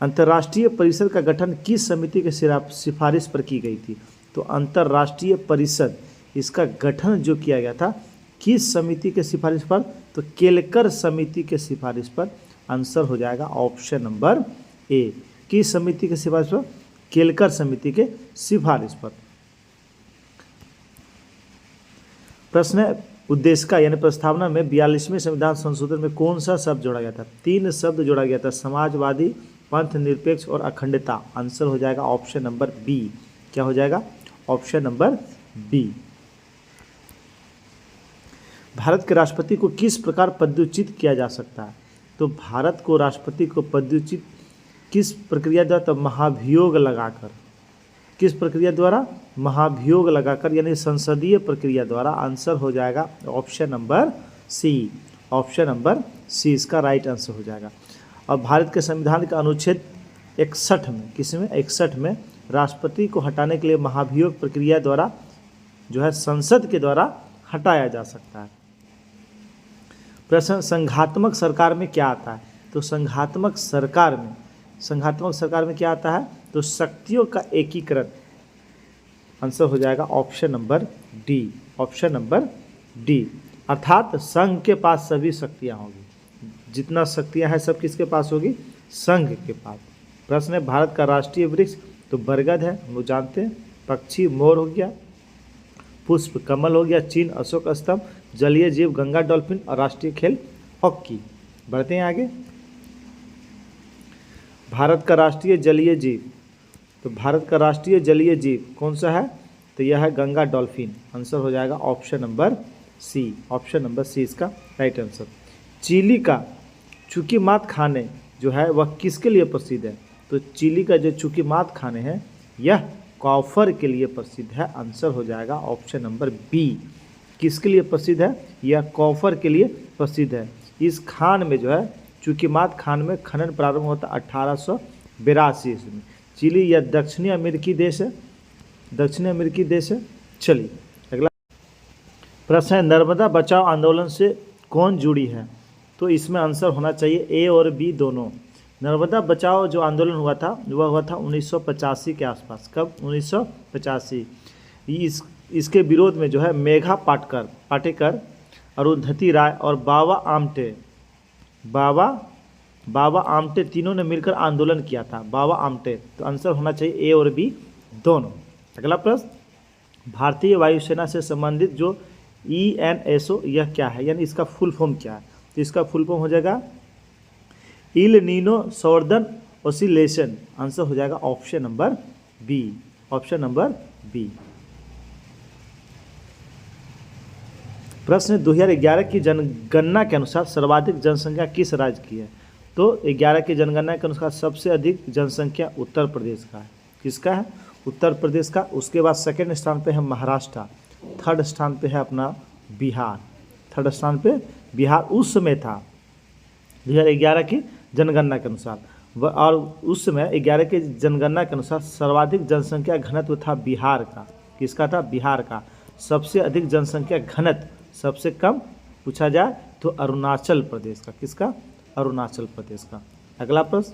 अंतर्राष्ट्रीय परिषद का गठन किस समिति के सिफारिश पर की गई थी? तो अंतर्राष्ट्रीय परिषद, इसका गठन जो किया गया था किस समिति के सिफारिश पर? तो केलकर समिति के सिफारिश पर। आंसर हो जाएगा ऑप्शन नंबर ए। किस समिति के सिफारिश पर? केलकर समिति के सिफारिश पर। प्रश्न है, उद्देशिका यानी प्रस्तावना में 42वें संविधान संशोधन में कौन सा शब्द जोड़ा गया था? 3 शब्द जोड़ा गया था, समाजवादी, पंथ निरपेक्ष और अखंडता। आंसर हो जाएगा ऑप्शन नंबर बी। क्या हो जाएगा? Option number B. भारत के राष्ट्रपति को किस प्रकार पदच्युत किया जा सकता है? तो भारत को राष्ट्रपति को पदच्युत किस प्रक्रिया द्वारा? तो महाभियोग लगाकर। किस प्रक्रिया द्वारा? महाभियोग लगाकर यानी संसदीय प्रक्रिया द्वारा। आंसर हो जाएगा option number C. Option number C इसका राइट आंसर हो जाएगा। और भारत के संविधान का अनुच्छेद 61 में, किसमें? 61 में राष्ट्रपति को हटाने के लिए महाभियोग प्रक्रिया द्वारा जो है संसद के द्वारा हटाया जा सकता है। प्रश्न, संघात्मक सरकार में क्या आता है? तो संघात्मक सरकार में क्या आता है? तो शक्तियों का एकीकरण। आंसर हो जाएगा option number D. Option number D, अर्थात संघ के पास सभी शक्तियां होगी। जितना शक्तियां हैं सब किसके पास होगी? संघ के पास। प्रश्न है, भारत का राष्ट्रीय वृक्ष? तो बरगद है, हम लोग जानते हैं। पक्षी मोर हो गया, पुष्प कमल हो गया, चिन्ह अशोक स्तंभ, जलीय जीव गंगा डॉल्फिन और राष्ट्रीय खेल हॉकी। बढ़ते हैं आगे। भारत का राष्ट्रीय जलीय जीव, तो भारत का राष्ट्रीय जलीय जीव कौन सा है? तो यह है गंगा डॉल्फिन। आंसर हो जाएगा option number C. Option number C इसका राइट आंसर। चिली का चुकी मात खाने जो है वह किसके लिए प्रसिद्ध है? तो चिली का जो चुकी मात खाने हैं यह कॉफर के लिए प्रसिद्ध है। आंसर हो जाएगा ऑप्शन नंबर बी। किसके लिए प्रसिद्ध है? यह कॉफर के लिए प्रसिद्ध है। इस खान में जो है चुकीमात खान में खनन प्रारंभ होता 1882 ईस्वी में। चिली यह दक्षिणी अमेरिकी देश है, दक्षिणी अमेरिकी देश है। चलिए अगला प्रश्न है, नर्मदा बचाओ आंदोलन से कौन जुड़ी है? तो इसमें आंसर होना चाहिए ए और बी दोनों। नर्मदा बचाओ जो आंदोलन हुआ था वह हुआ था 1985 के आसपास। कब? 1985। इसके विरोध में जो है मेघा पाटेकर, अरुंधति राय और बाबा आमटे तीनों ने मिलकर आंदोलन किया था। बाबा आमटे, तो आंसर होना चाहिए ए और बी दोनों। अगला प्रश्न, भारतीय वायुसेना से संबंधित जो ENSO यह क्या है, यानी इसका फुल फॉर्म क्या है? तो इसका फुल फॉर्म हो जाएगा El Nino southern oscillation. Answer हो जाएगा option number B. Option number B. प्रश्न 2011 की जनगणना के अनुसार सर्वाधिक जनसंख्या किस राज्य की है? तो 11 की जनगणना के अनुसार सबसे अधिक जनसंख्या उत्तर प्रदेश का है। किसका है? उत्तर प्रदेश का। उसके बाद सेकंड स्थान पे है महाराष्ट्र, थर्ड स्थान पे है अपना बिहार। थर्ड स्थान पे बिहार उस समय था 2011 की जनगणना के अनुसार, और उस समय 11 की जनगणना के अनुसार सर्वाधिक जनसंख्या घनत्व था बिहार का। किसका था? बिहार का। सबसे अधिक जनसंख्या घनत्व, सबसे कम पूछा जाए तो अरुणाचल प्रदेश का। किसका? अरुणाचल प्रदेश का। अगला प्रश्न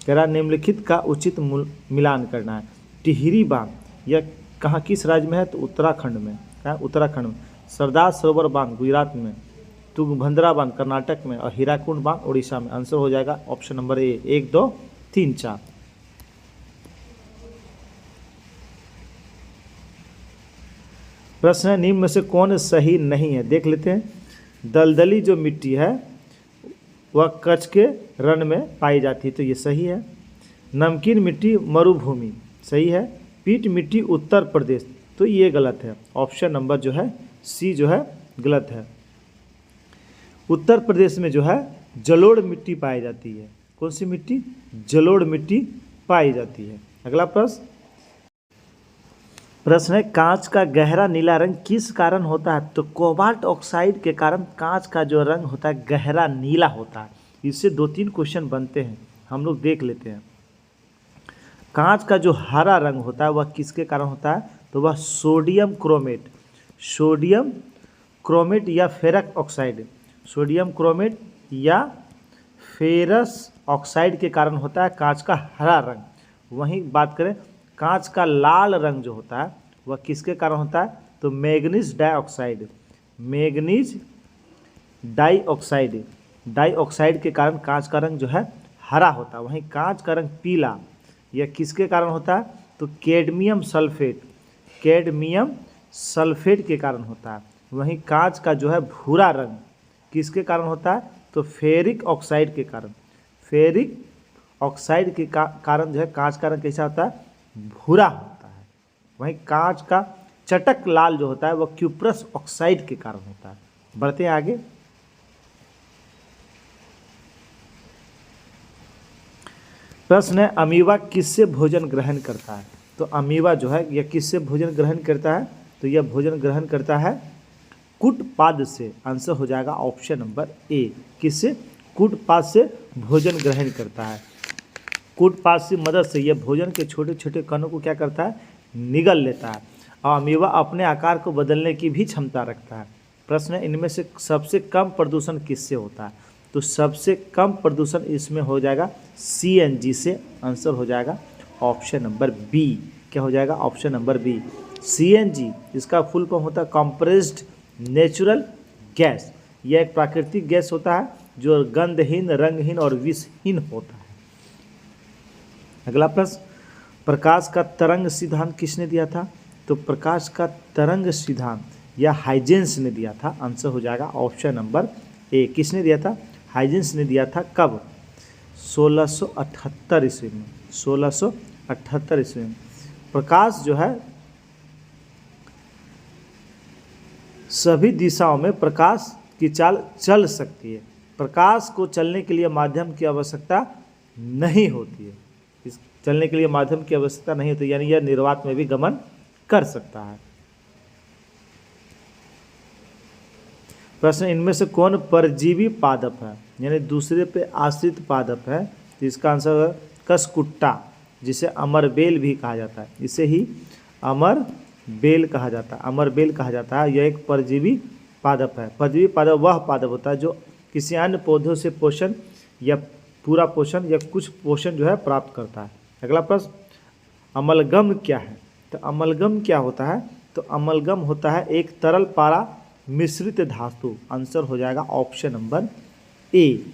कह रहा निम्नलिखित का उचित मिलान करना है। टिहरी बांध यह कहाँ किस राज्य में है? तो उत्तराखंड में। कहाँ? उत्तराखंड में। सरदार सरोवर बांध गुजरात में, तुंगभद्रा बांध कर्नाटक में, और हीराकुंड बांध उड़ीसा में। आंसर हो जाएगा ऑप्शन नंबर ए। 1 2 3 4। प्रश्न है निम्न में से कौन सही नहीं है? देख लेते हैं। दलदली जो मिट्टी है वह कच्छ के रण में पाई जाती है, तो ये सही है। नमकीन मिट्टी मरुभूमि, सही है। पीट मिट्टी उत्तर प्रदेश, तो ये गलत है। ऑप्शन नंबर जो है सी जो है गलत है। उत्तर प्रदेश में जो है जलोढ़ मिट्टी पाई जाती है। कौन सी मिट्टी? जलोढ़ मिट्टी पाई जाती है। अगला प्रश्न है कांच का गहरा नीला रंग किस कारण होता है? तो कोबाल्ट ऑक्साइड के कारण कांच का जो रंग होता है गहरा नीला होता है। इससे 2-3 क्वेश्चन बनते हैं, हम लोग देख लेते हैं। कांच का जो हरा रंग होता है वह किसके कारण होता है? तो वह सोडियम क्रोमेट या फेरस ऑक्साइड, सोडियम क्रोमेट या फेरस ऑक्साइड के कारण होता है कांच का हरा रंग। वहीं बात करें कांच का लाल रंग जो होता है वह किसके कारण होता है? तो मैग्नीज डाइऑक्साइड के कारण कांच का रंग जो है हरा होता है। वहीं कांच का रंग पीला यह किसके कारण होता है? तो कैडमियम सल्फेट के कारण होता है। वहीं कांच का जो है भूरा रंग किसके कारण होता है? तो फेरिक ऑक्साइड के कारण। फेरिक ऑक्साइड के कारण जो है कांच का रंग कैसा होता है? भूरा होता है। वहीं कांच का चटक लाल जो होता है वह क्यूप्रस ऑक्साइड के कारण होता है। बढ़ते हैं आगे। प्रश्न है अमीबा किससे भोजन ग्रहण करता है? तो अमीबा जो है यह किससे भोजन ग्रहण करता है? तो यह भोजन ग्रहण करता है कुटपाद से। आंसर हो जाएगा ऑप्शन नंबर ए। किससे? कुटपाद से भोजन ग्रहण करता है। कुटपाद की मदद से यह भोजन के छोटे छोटे कणों को क्या करता है? निगल लेता है। और अमीबा अपने आकार को बदलने की भी क्षमता रखता है। प्रश्न है इनमें से सबसे कम प्रदूषण किससे होता है? तो सबसे कम प्रदूषण इसमें हो जाएगा CNG से। आंसर हो जाएगा ऑप्शन नंबर बी। क्या हो जाएगा? Option number B CNG। इसका फुल फॉर्म होता है कंप्रेस्ड नेचुरल गैस। यह एक प्राकृतिक गैस होता है जो गंधहीन, रंगहीन और विषहीन होता है। अगला प्रश्न प्रकाश का तरंग सिद्धांत किसने दिया था? तो प्रकाश का तरंग सिद्धांत या हाइजेंस ने दिया था। आंसर हो जाएगा ऑप्शन नंबर ए। किसने दिया था? हाइजेंस ने दिया था। कब? 1678 ईस्वी में। 1678 ईस्वी में। प्रकाश जो है सभी दिशाओं में प्रकाश की चाल चल सकती है। प्रकाश को चलने के लिए माध्यम की आवश्यकता नहीं होती है। इस चलने के लिए माध्यम की आवश्यकता नहीं होती, यानी यह निर्वात में भी गमन कर सकता है। प्रश्न इनमें से कौन परजीवी पादप है, यानी दूसरे पे आश्रित पादप है? तो इसका आंसर है कसकुट्टा, जिसे अमरबेल भी कहा जाता है। इसे ही अमरबेल कहा जाता है। अमरबेल कहा जाता है। यह एक परजीवी पादप है। परजीवी पादप वह पादप होता है जो किसी अन्य पौधों से पोषण या पूरा पोषण या कुछ पोषण जो है प्राप्त करता है। अगला प्रश्न, अमलगम क्या है? तो अमलगम क्या होता है? तो अमलगम होता है एक तरल पारा मिश्रित धातु। आंसर हो जाएगा ऑप्शन नंबर ए।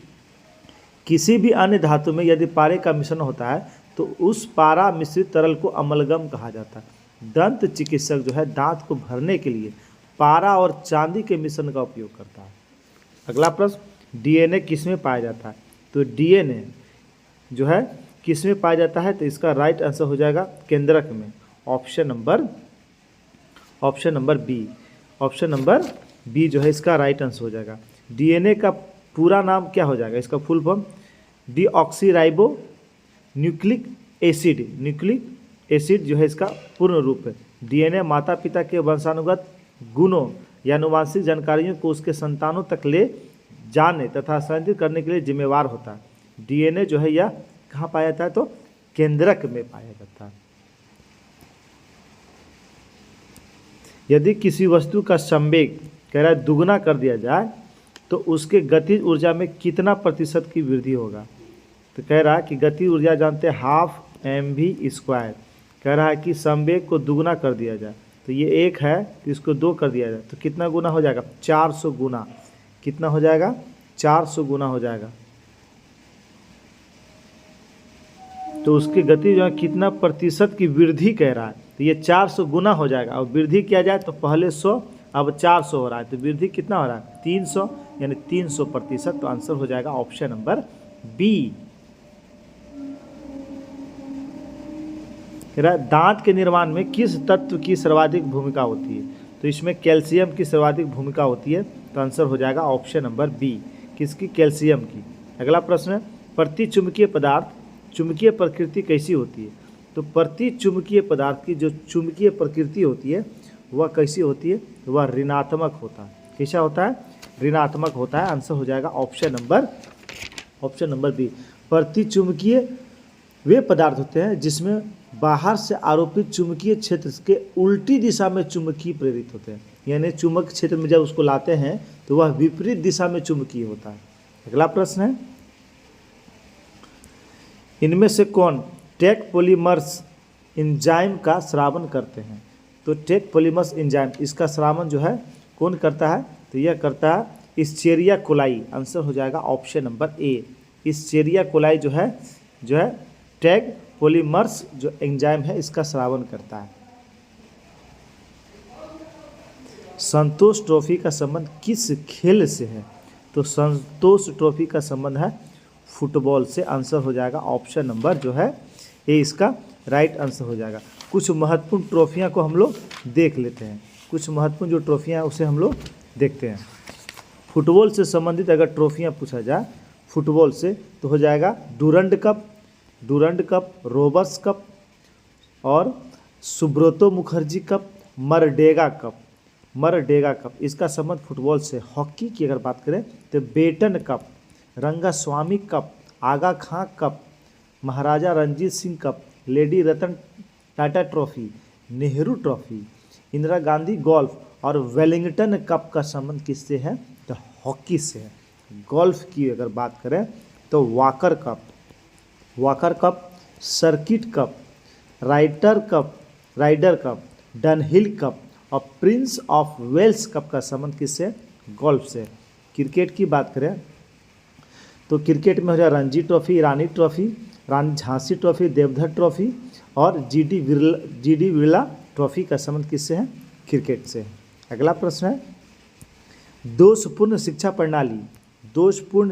किसी भी अन्य धातु में यदि पारे का मिश्रण होता है तो उस पारा मिश्रित तरल को अमलगम कहा जाता है। दंत चिकित्सक जो है दांत को भरने के लिए पारा और चांदी के मिश्रण का उपयोग करता है। अगला प्रश्न, डीएनए किस में पाया जाता है? तो डीएनए जो है किस में पाया जाता है? तो इसका राइट आंसर हो जाएगा केंद्रक में। Option number B. Option number B जो है इसका राइट आंसर हो जाएगा। डीएनए का पूरा नाम क्या हो जाएगा? इसका full form deoxyribo nucleic acid. Nucleic acid जो है इसका पूर्ण रूप है। डीएनए माता पिता के वंशानुगत गुणों या आनुवांशिक जानकारियों को उसके संतानों तक ले जाने तथा संरक्षित करने के लिए जिम्मेवार होता है। डीएनए जो है यह कहाँ पाया जाता है? तो केंद्रक में पाया जाता है। यदि किसी वस्तु का संवेग कह रहा है दुगना कर दिया जाए तो उसके गतिज ऊर्जा में कितना प्रतिशत की वृद्धि होगा? तो कह रहा है कि गति ऊर्जा जानते हैं हाफ mv²। कह रहा है कि संवेग को दुगना कर दिया जाए तो ये 1 है तो इसको 2 कर दिया जाए तो कितना गुना हो जाएगा? 400 गुना। कितना हो जाएगा? 400 गुना हो जाएगा। तो उसकी गति जो है कितना प्रतिशत की वृद्धि कह रहा है तो ये 400 गुना हो जाएगा। और वृद्धि किया जाए तो पहले 100 अब 400 हो रहा है तो वृद्धि कितना हो रहा है? 300 यानी 300%। तो आंसर हो जाएगा ऑप्शन नंबर बी। दांत के निर्माण में किस तत्व की सर्वाधिक भूमिका होती है? तो इसमें कैल्शियम की सर्वाधिक भूमिका होती है। तो आंसर हो जाएगा ऑप्शन नंबर बी। किसकी? कैल्शियम की। अगला प्रश्न है, प्रतिचुंबकीय पदार्थ चुंबकीय प्रकृति कैसी होती है? तो प्रतिचुंबकीय पदार्थ की जो चुंबकीय प्रकृति होती है वह कैसी होती है? वह ऋणात्मक होता है। कैसा होता है? ऋणात्मक होता है। आंसर हो जाएगा ऑप्शन नंबर बी। प्रतिचुंबकीय वे पदार्थ होते हैं जिसमें बाहर से आरोपित चुंबकीय क्षेत्र के उल्टी दिशा में चुंबकीय प्रेरित होते हैं। यानी चुंबक क्षेत्र में जब उसको लाते हैं तो वह विपरीत दिशा में चुंबकीय होता है। अगला प्रश्न है, इनमें से कौन टेक पॉलीमर्स एंजाइम का स्रावन करते हैं? तो टेक पॉलीमर्स एंजाइम इसका स्रावन जो है कौन करता है? तो यह करता है इस्चेरिया कोलाई। आंसर हो जाएगा ऑप्शन नंबर ए। इस्चेरिया कोलाई जो है टैग पॉलीमर्स जो एंजाइम है इसका स्रावन करता है। संतोष ट्रॉफी का संबंध किस खेल से है? तो संतोष ट्रॉफी का संबंध है फुटबॉल से। आंसर हो जाएगा ऑप्शन नंबर जो है ए इसका राइट आंसर हो जाएगा। कुछ महत्वपूर्ण ट्रॉफियां को हम लोग देख लेते हैं। कुछ महत्वपूर्ण जो ट्रॉफियां हैं उसे हम लोग देखते हैं। फुटबॉल से संबंधित अगर ट्रॉफियां पूछा जाए फुटबॉल से तो हो जाएगा डूरंड कप, रोबर्ट्स कप और सुब्रतो मुखर्जी कप, मरडेगा कप। इसका संबंध फुटबॉल से। हॉकी की अगर बात करें तो Beighton cup, Rangaswami cup, Aga Khan cup, Maharaja Ranjit Singh cup, lady Ratan Tata trophy, Nehru trophy, Indira Gandhi golf और वेलिंगटन कप का संबंध किससे है? तो हॉकी से है। गोल्फ की अगर बात करें तो Walker cup, circuit cup, Rider cup, Dunhill cup और प्रिंस ऑफ वेल्स कप का संबंध किससे? गोल्फ से। क्रिकेट की बात करें तो क्रिकेट में हो जाए रणजी ट्रॉफी, रानी ट्रॉफी, रानी झांसी ट्रॉफी, देवधर ट्रॉफी और जीडी बिरला ट्रॉफी का संबंध किससे है? क्रिकेट से। अगला प्रश्न है, दोषपूर्ण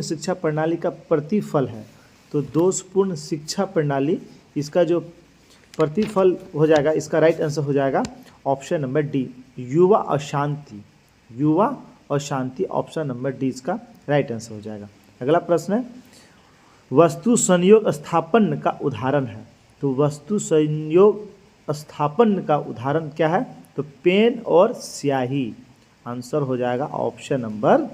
शिक्षा प्रणाली का प्रतिफल है। तो दोषपूर्ण शिक्षा प्रणाली इसका जो प्रतिफल हो जाएगा इसका राइट आंसर हो जाएगा ऑप्शन नंबर डी, युवा अशांति। ऑप्शन नंबर डी इसका राइट आंसर हो जाएगा। अगला प्रश्न है, वस्तु संयोग स्थापन का उदाहरण है। तो वस्तु संयोग स्थापन का उदाहरण क्या है? तो पेन और स्याही। आंसर हो जाएगा ऑप्शन नंबर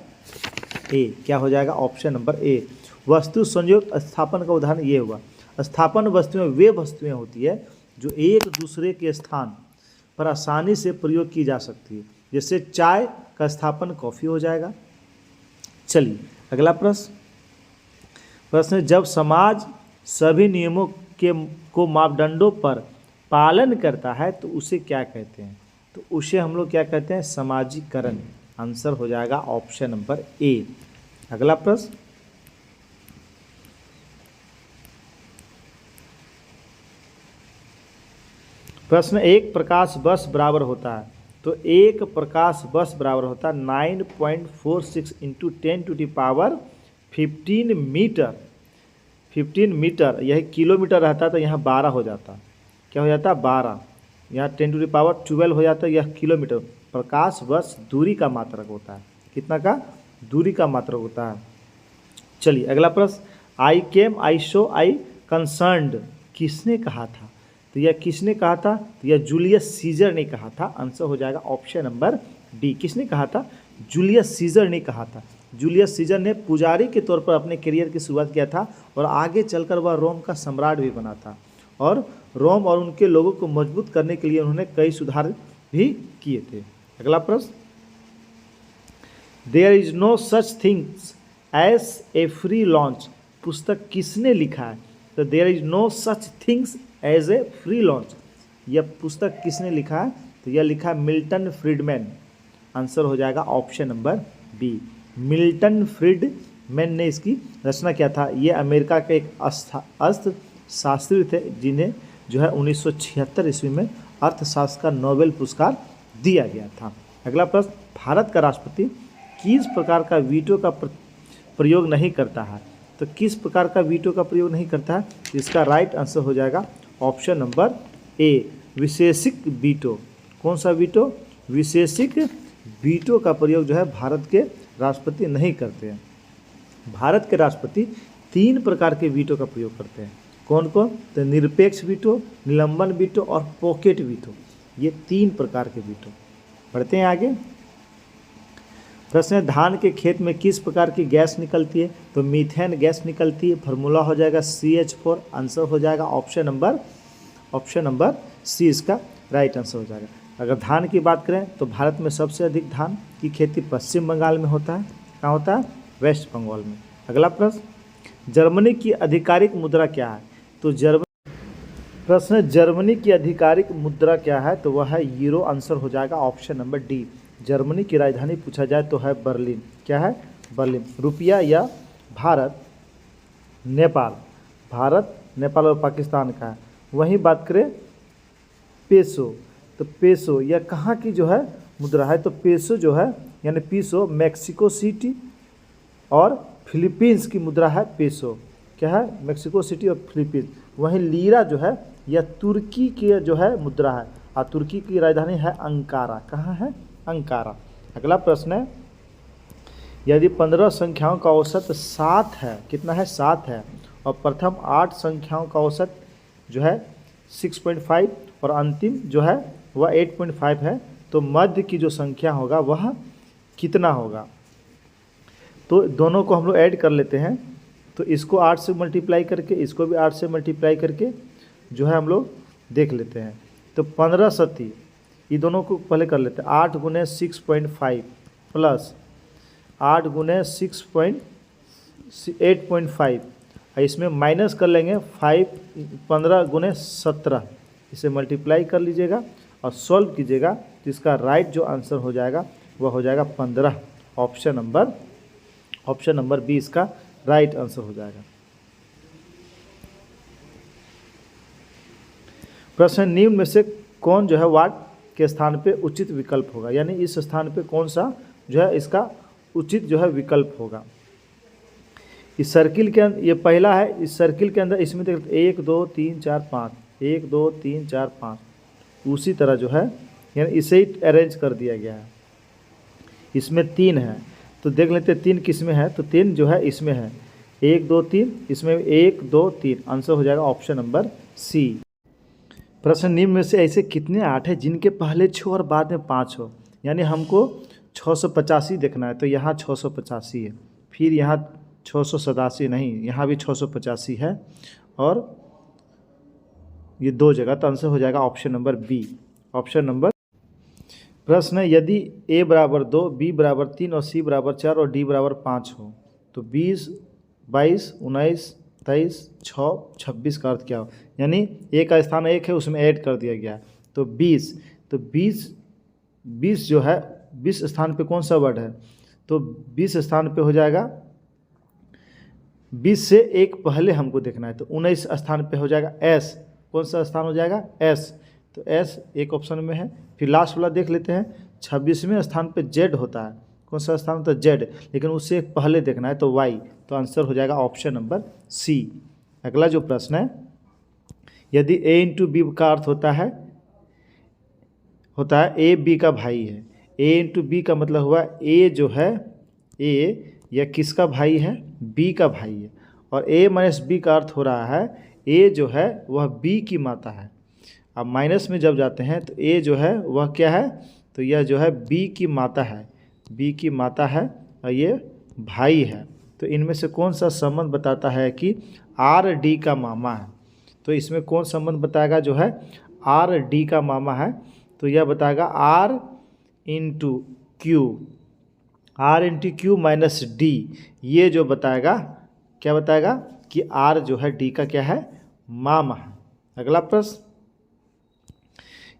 ए। क्या हो जाएगा? Option number A. वस्तु संयोग स्थापन का उदाहरण ये हुआ। स्थापन वस्तुएं वे वस्तुएं होती है जो एक दूसरे के स्थान पर आसानी से प्रयोग की जा सकती है। जैसे चाय का स्थापन कॉफ़ी हो जाएगा। चलिए अगला प्रश्न, प्रश्न है, जब समाज सभी नियमों को मापदंडों पर पालन करता है तो उसे क्या कहते हैं? तो उसे हम लोग क्या कहते हैं? समाजीकरण। आंसर हो जाएगा ऑप्शन नंबर ए। अगला प्रश्न, प्रश्न, एक प्रकाश वर्ष बराबर होता है। तो एक प्रकाश वर्ष बराबर होता है 9.46 इंटू 10⁻15 मीटर। 15 मीटर, यही किलोमीटर रहता तो यहाँ 12 हो जाता। क्या हो जाता? 12। यहाँ 10⁻12 हो जाता, यह किलोमीटर। प्रकाश वर्ष दूरी का मात्रक होता है। कितना का? दूरी का मात्रक होता है। चलिए अगला प्रश्न, आई केम, आई शो, आई कंसर्न्ड किसने कहा था? तो यह किसने कहा था? तो यह जूलियस सीजर ने कहा था। आंसर हो जाएगा ऑप्शन नंबर डी। किसने कहा था? जूलियस सीजर ने कहा था। जूलियस सीजर ने पुजारी के तौर पर अपने करियर की शुरुआत किया था और आगे चलकर वह रोम का सम्राट भी बना था और रोम और उनके लोगों को मजबूत करने के लिए उन्होंने कई सुधार भी किए थे। अगला प्रश्न, there is no such things as a free lunch पुस्तक किसने लिखा है? तो there is no such things as a free lunch, यह पुस्तक किसने लिखा है? तो यह लिखा है मिल्टन फ्रीडमैन। आंसर हो जाएगा option number B. Milton Friedman ने इसकी रचना किया था। ये अमेरिका के एक अर्थशास्त्री थे जिन्हें जो है 1976 ईस्वी में अर्थशास्त्र का नोबेल पुरस्कार दिया गया था। अगला प्रश्न, भारत का राष्ट्रपति किस प्रकार का वीटो का प्रयोग नहीं करता है? तो किस प्रकार का वीटो का प्रयोग नहीं करता है? इसका राइट आंसर हो जाएगा ऑप्शन नंबर ए, विशेषिक वीटो। कौन सा वीटो? विशेषिक वीटो का प्रयोग जो है भारत के राष्ट्रपति नहीं करते हैं। भारत के राष्ट्रपति 3 प्रकार के वीटो का प्रयोग करते हैं। कौन कौन? तो निरपेक्ष वीटो, निलंबन वीटो और पॉकेट वीटो, ये 3 प्रकार के वीटो। बढ़ते हैं आगे। प्रश्न है, धान के खेत में किस प्रकार की गैस निकलती है? तो मीथेन गैस निकलती है। फार्मूला हो जाएगा CH4। आंसर हो जाएगा ऑप्शन नंबर सी, इसका राइट आंसर हो जाएगा। अगर धान की बात करें तो भारत में सबसे अधिक धान की खेती पश्चिम बंगाल में होता है। कहाँ होता है? वेस्ट बंगाल में। अगला प्रश्न, जर्मनी की आधिकारिक मुद्रा क्या है? तो प्रश्न, जर्मनी की आधिकारिक मुद्रा क्या है? तो वह है यूरो। आंसर हो जाएगा ऑप्शन नंबर डी। जर्मनी की राजधानी पूछा जाए तो है बर्लिन। क्या है? बर्लिन। रुपया या भारत, नेपाल, भारत, नेपाल और पाकिस्तान का है। वहीं बात करें पेसो, तो पेसो यह कहाँ की जो है मुद्रा है? तो पेसो जो है यानी पीसो मैक्सिको सिटी और फिलीपींस की मुद्रा है पेसो। क्या है? मैक्सिको सिटी और फिलीपींस। वहीं लीरा जो है यह तुर्की की जो है मुद्रा है और तुर्की की राजधानी है अंकारा। कहाँ है? अंकारा। अगला प्रश्न है, यदि 15 संख्याओं का औसत 7 है, कितना है? 7 है, और प्रथम 8 संख्याओं का औसत जो है 6.5 और अंतिम जो है वह 8.5 है, तो मध्य की जो संख्या होगा वह कितना होगा? तो दोनों को हम लोग ऐड कर लेते हैं। तो इसको 8 से मल्टीप्लाई करके, इसको भी 8 से मल्टीप्लाई करके जो है हम लोग देख लेते हैं। तो 15 सती, ये दोनों को पहले कर लेते हैं। 8 गुने 6.5 प्लस 8 गुने 8.5, इसमें माइनस कर लेंगे 15 गुने 17, इसे मल्टीप्लाई कर लीजिएगा और सॉल्व कीजिएगा। जिसका राइट जो आंसर हो जाएगा वह हो जाएगा 15। ऑप्शन नंबर बी इसका राइट आंसर हो जाएगा। प्रश्न, निम्न में से कौन जो है वाट के स्थान पे उचित विकल्प होगा? यानी इस स्थान पे कौन सा जो है इसका उचित जो है विकल्प होगा? इस सर्किल के अंदर ये पहला है। इस सर्किल के अंदर इसमें देख 1 2 3 4 5, 1 2 3 4 5, उसी तरह जो है यानी इसे ही अरेंज कर दिया गया है। इसमें 3 है तो देख लेते 3 किस में है? तो 3 जो है इसमें है, 1 2 3, इसमें 1 2 3। आंसर हो जाएगा ऑप्शन नंबर सी। प्रश्न, निम्न में से ऐसे कितने 8 है जिनके पहले 6 और बाद में 5 हो? यानी हमको 685 देखना है, तो यहाँ 685 है, फिर यहाँ 687 नहीं, यहाँ भी 685 है और ये 2 जगह। तो आंसर हो जाएगा ऑप्शन नंबर बी। प्रश्न है, यदि a बराबर 2, b बराबर 3 और c बराबर 4 और d बराबर 5 हो तो 20 22, 19, 23, 6, 26 का अर्थ क्या हो, यानी ए का स्थान 1 है उसमें ऐड कर दिया गया है, तो 20। तो 20 जो है 20 स्थान पे कौन सा वर्ड है, तो 20 स्थान पे हो जाएगा, 20 से एक पहले हमको देखना है, तो 19 स्थान पे हो जाएगा एस। कौन सा स्थान हो जाएगा, एस। तो एस एक ऑप्शन में है। फिर लास्ट वाला देख लेते हैं, 26वें स्थान पे जेड होता है। कौन सा स्थान होता है, जेड, लेकिन उससे एक पहले देखना है तो वाई। तो आंसर हो जाएगा ऑप्शन नंबर सी। अगला जो प्रश्न है, यदि ए इंटू बी का अर्थ होता है ए बी का भाई है। ए इंटू बी का मतलब हुआ ए जो है, ए यह किसका भाई है, बी का भाई है, और ए माइनस बी का अर्थ हो रहा है ए जो है वह बी की माता है। अब माइनस में जब जाते हैं तो ए जो है वह क्या है, तो यह जो है बी की माता है, बी की माता है और ये भाई है। तो इनमें से कौन सा संबंध बताता है कि आर डी का मामा है, तो इसमें कौन संबंध बताएगा, जो है आर डी का मामा है, तो यह बताएगा R into Q minus D. ये जो बताएगा, क्या बताएगा कि आर जो है डी का क्या है, मामा है। अगला प्रश्न,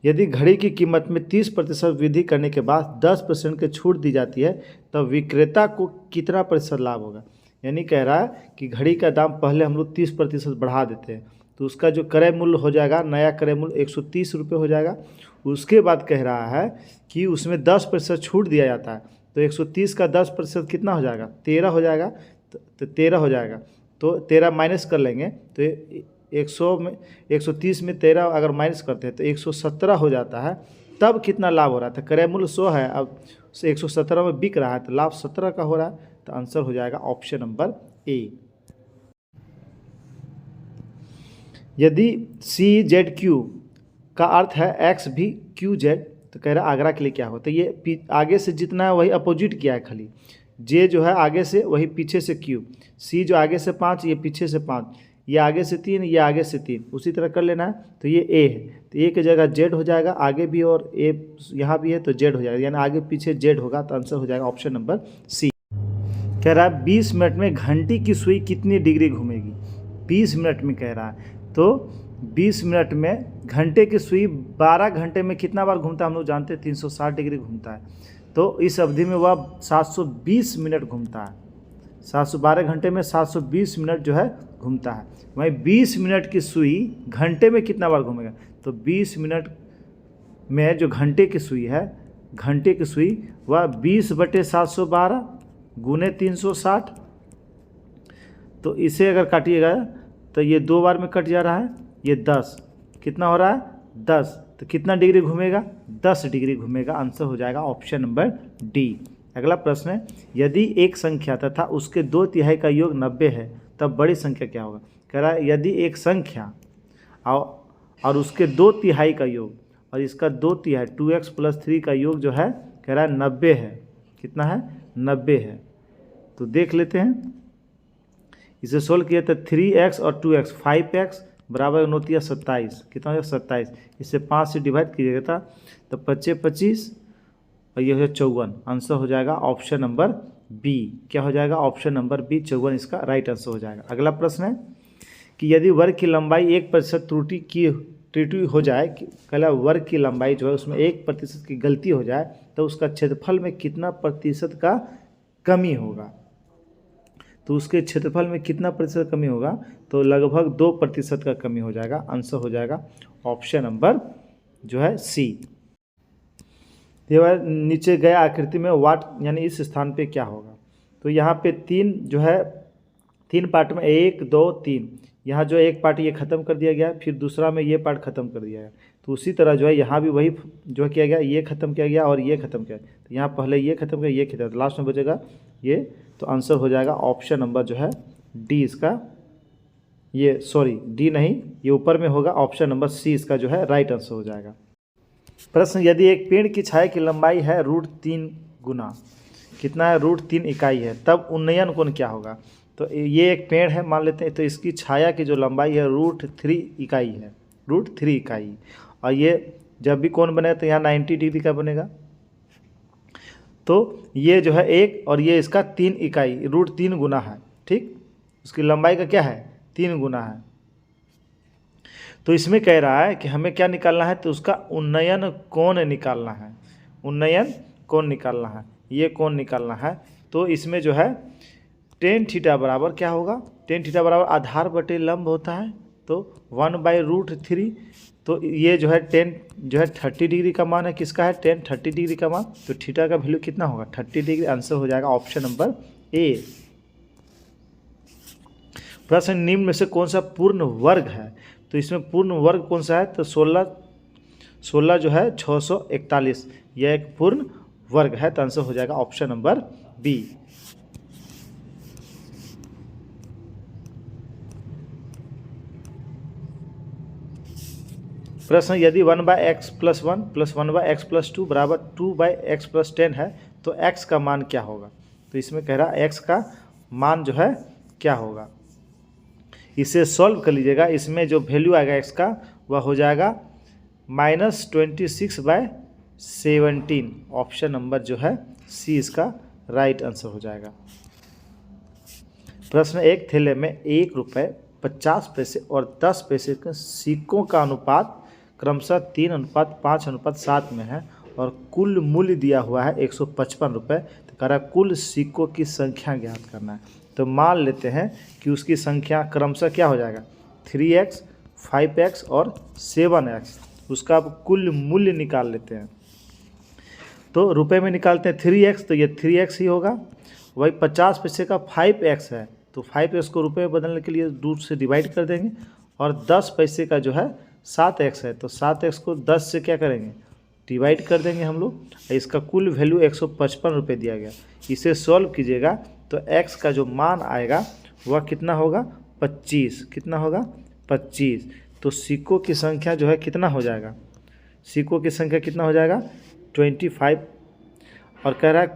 यदि घड़ी की कीमत में 30% वृद्धि करने के बाद 10% की छूट दी जाती है तब विक्रेता को कितना प्रतिशत लाभ होगा। यानी कह रहा है कि घड़ी का दाम पहले हम लोग 30% बढ़ा देते हैं, तो उसका जो क्रय मूल्य हो जाएगा, नया क्रय मूल्य 130 रुपये हो जाएगा। उसके बाद कह रहा है कि उसमें 10% छूट दिया जाता है, तो 130 का 10% कितना हो जाएगा, 13 हो जाएगा। तो 13 हो जाएगा, तो 13 माइनस कर लेंगे तो 130 में 13 अगर माइनस करते हैं तो 117 हो जाता है। तब कितना लाभ हो रहा था, क्रय मूल्य 100 है, अब 117 में बिक रहा है, तो लाभ 17 का हो रहा है। तो आंसर हो जाएगा ऑप्शन नंबर ए। यदि सी जेड क्यू का अर्थ है एक्स भी क्यू जेड, तो कह रहा है आगरा के लिए क्या हो, तो ये आगे से जितना है वही अपोजिट किया है, खाली जे जो है आगे से वही पीछे से क्यू, सी जो आगे से 5 ये पीछे से 5, ये आगे से 3 ये आगे से 3, उसी तरह कर लेना है। तो ये ए है, तो ए की जगह जेड हो जाएगा, आगे भी और ए यहाँ भी है तो जेड हो जाएगा, यानी आगे पीछे जेड होगा। तो आंसर हो जाएगा ऑप्शन नंबर सी। कह रहा है 20 मिनट में घंटी की सुई कितनी डिग्री घूमेगी, 20 मिनट में कह रहा है, तो 20 मिनट में घंटे की सुई 12 घंटे में कितना बार घूमता है, हम लोग जानते हैं 360 डिग्री घूमता है, तो इस अवधि में वह 720 मिनट घूमता है। 712 घंटे में 720 मिनट जो है घूमता है। वहीं 20 मिनट की सुई घंटे में कितना बार घूमेगा, तो 20 मिनट में जो घंटे की सुई है, घंटे की सुई वह 20/712 गुने 360, तो इसे अगर काटिएगा तो ये 2 बार में कट जा रहा है, ये 10 कितना हो रहा है 10, तो कितना डिग्री घूमेगा, 10 डिग्री घूमेगा। आंसर हो जाएगा ऑप्शन नंबर डी। अगला प्रश्न है, यदि एक संख्या तथा उसके 2/3 का योग 90 है तब बड़ी संख्या क्या होगा। कह रहा है यदि एक संख्या और उसके 2/3 का योग और इसका 2/3 2x + 3 का योग जो है कह रहा है 90 है, कितना है 90 है। तो देख लेते हैं, इसे सोल्व किया तो 3x और 2x 5x बराबर होती है 27, कितना हो जाएगा 27, इसे 5 से डिवाइड कीजिएगा था तो 25 25 और ये हो जाएगा 54। आंसर हो जाएगा ऑप्शन नंबर बी। क्या हो जाएगा ऑप्शन नंबर बी, 54 इसका राइट आंसर हो जाएगा। अगला प्रश्न है कि यदि वर्ग की लंबाई 1% त्रुटि हो जाए, कहला वर्ग की लंबाई जो है उसमें 1% की गलती हो जाए तो उसका क्षेत्रफल में कितना प्रतिशत का कमी होगा। तो उसके क्षेत्रफल में कितना प्रतिशत कमी होगा, तो लगभग 2% का कमी हो जाएगा। आंसर हो जाएगा ऑप्शन नंबर जो है सी। ये नीचे गया आकृति में वाट यानी इस स्थान पे क्या होगा, तो यहाँ पे 3 जो है 3 पार्ट में 1 2 3, यहाँ जो एक पार्ट ये ख़त्म कर दिया गया, फिर दूसरा में ये पार्ट ख़त्म कर दिया गया। तो उसी तरह जो है यहाँ भी वही जो किया गया, ये ख़त्म किया गया और ये ख़त्म किया, तो यहाँ पहले ये ख़त्म किया, ये खत्म, तो लास्ट में बचेगा ये। तो आंसर हो जाएगा ऑप्शन नंबर जो है डी इसका, ये सॉरी डी नहीं, ये ऊपर में होगा, ऑप्शन नंबर सी इसका जो है राइट आंसर हो जाएगा। प्रश्न, यदि एक पेड़ की छाया की लंबाई है √3 गुना, कितना है √3 इकाई है, तब उन्नयन कोण क्या होगा। तो ये एक पेड़ है मान लेते हैं, तो इसकी छाया की जो लंबाई है √3 इकाई है, √3 इकाई, और ये जब भी कोण बनेगा तो यहाँ 90 डिग्री का बनेगा। तो ये जो है 1 और ये इसका 3 इकाई √3 गुना है, ठीक। उसकी लंबाई का क्या है 3 गुना है। तो इसमें कह रहा है कि हमें क्या निकालना है, तो उसका उन्नयन कोण निकालना है, उन्नयन कोण निकालना है, ये कोण निकालना है। तो इसमें जो है टेन थीटा बराबर क्या होगा, टेन थीटा बराबर आधार बटे लंब होता है, तो 1/√3। तो ये जो है टेन जो है 30 डिग्री का मान है, किसका है, टेन 30 डिग्री का मान। तो थीटा का वैल्यू कितना होगा 30 डिग्री। आंसर हो जाएगा ऑप्शन नंबर ए। प्रश्न निम्न में से कौन सा पूर्ण वर्ग है, तो इसमें पूर्ण वर्ग कौन सा है, तो 16 जो है 641, यह एक पूर्ण वर्ग है। तो आंसर हो जाएगा ऑप्शन नंबर बी। प्रश्न यदि 1/x+1 + 1/x+2 बराबर 2/x+10 है तो x का मान क्या होगा। तो इसमें कह रहा है x का मान जो है क्या होगा, इसे सॉल्व कर लीजिएगा। इसमें जो वैल्यू आएगा x का वह हो जाएगा -26/17। ऑप्शन नंबर जो है सी इसका राइट आंसर हो जाएगा। प्रश्न एक, थैले में 1 रुपये 50 पैसे और 10 पैसे के सिक्कों का अनुपात क्रमशः 3:5:7 में है और कुल मूल्य दिया हुआ है 155 रुपये। तो कह रहा है कुल सिक्कों की संख्या ज्ञात करना है। तो मान लेते हैं कि उसकी संख्या क्रमशः क्या हो जाएगा 3x, 5x और 7x। उसका अब कुल मूल्य निकाल लेते हैं। तो रुपए में निकालते हैं 3x, तो ये 3x ही होगा। वही 50 पैसे का 5x है, तो 5x को रुपए में बदलने के लिए रूट से डिवाइड कर देंगे। और 10 पैसे का जो है 7x है, तो 7x को 10 से क्या करेंगे डिवाइड कर देंगे हम लोग। इसका कुल वैल्यू 155 रुपये दिया गया। इसे सॉल्व कीजिएगा तो x का जो मान आएगा वह कितना होगा 25। कितना होगा 25। तो सिक्कों की संख्या जो है कितना हो जाएगा, सिक्कों की संख्या कितना हो जाएगा 25। और कह रहा है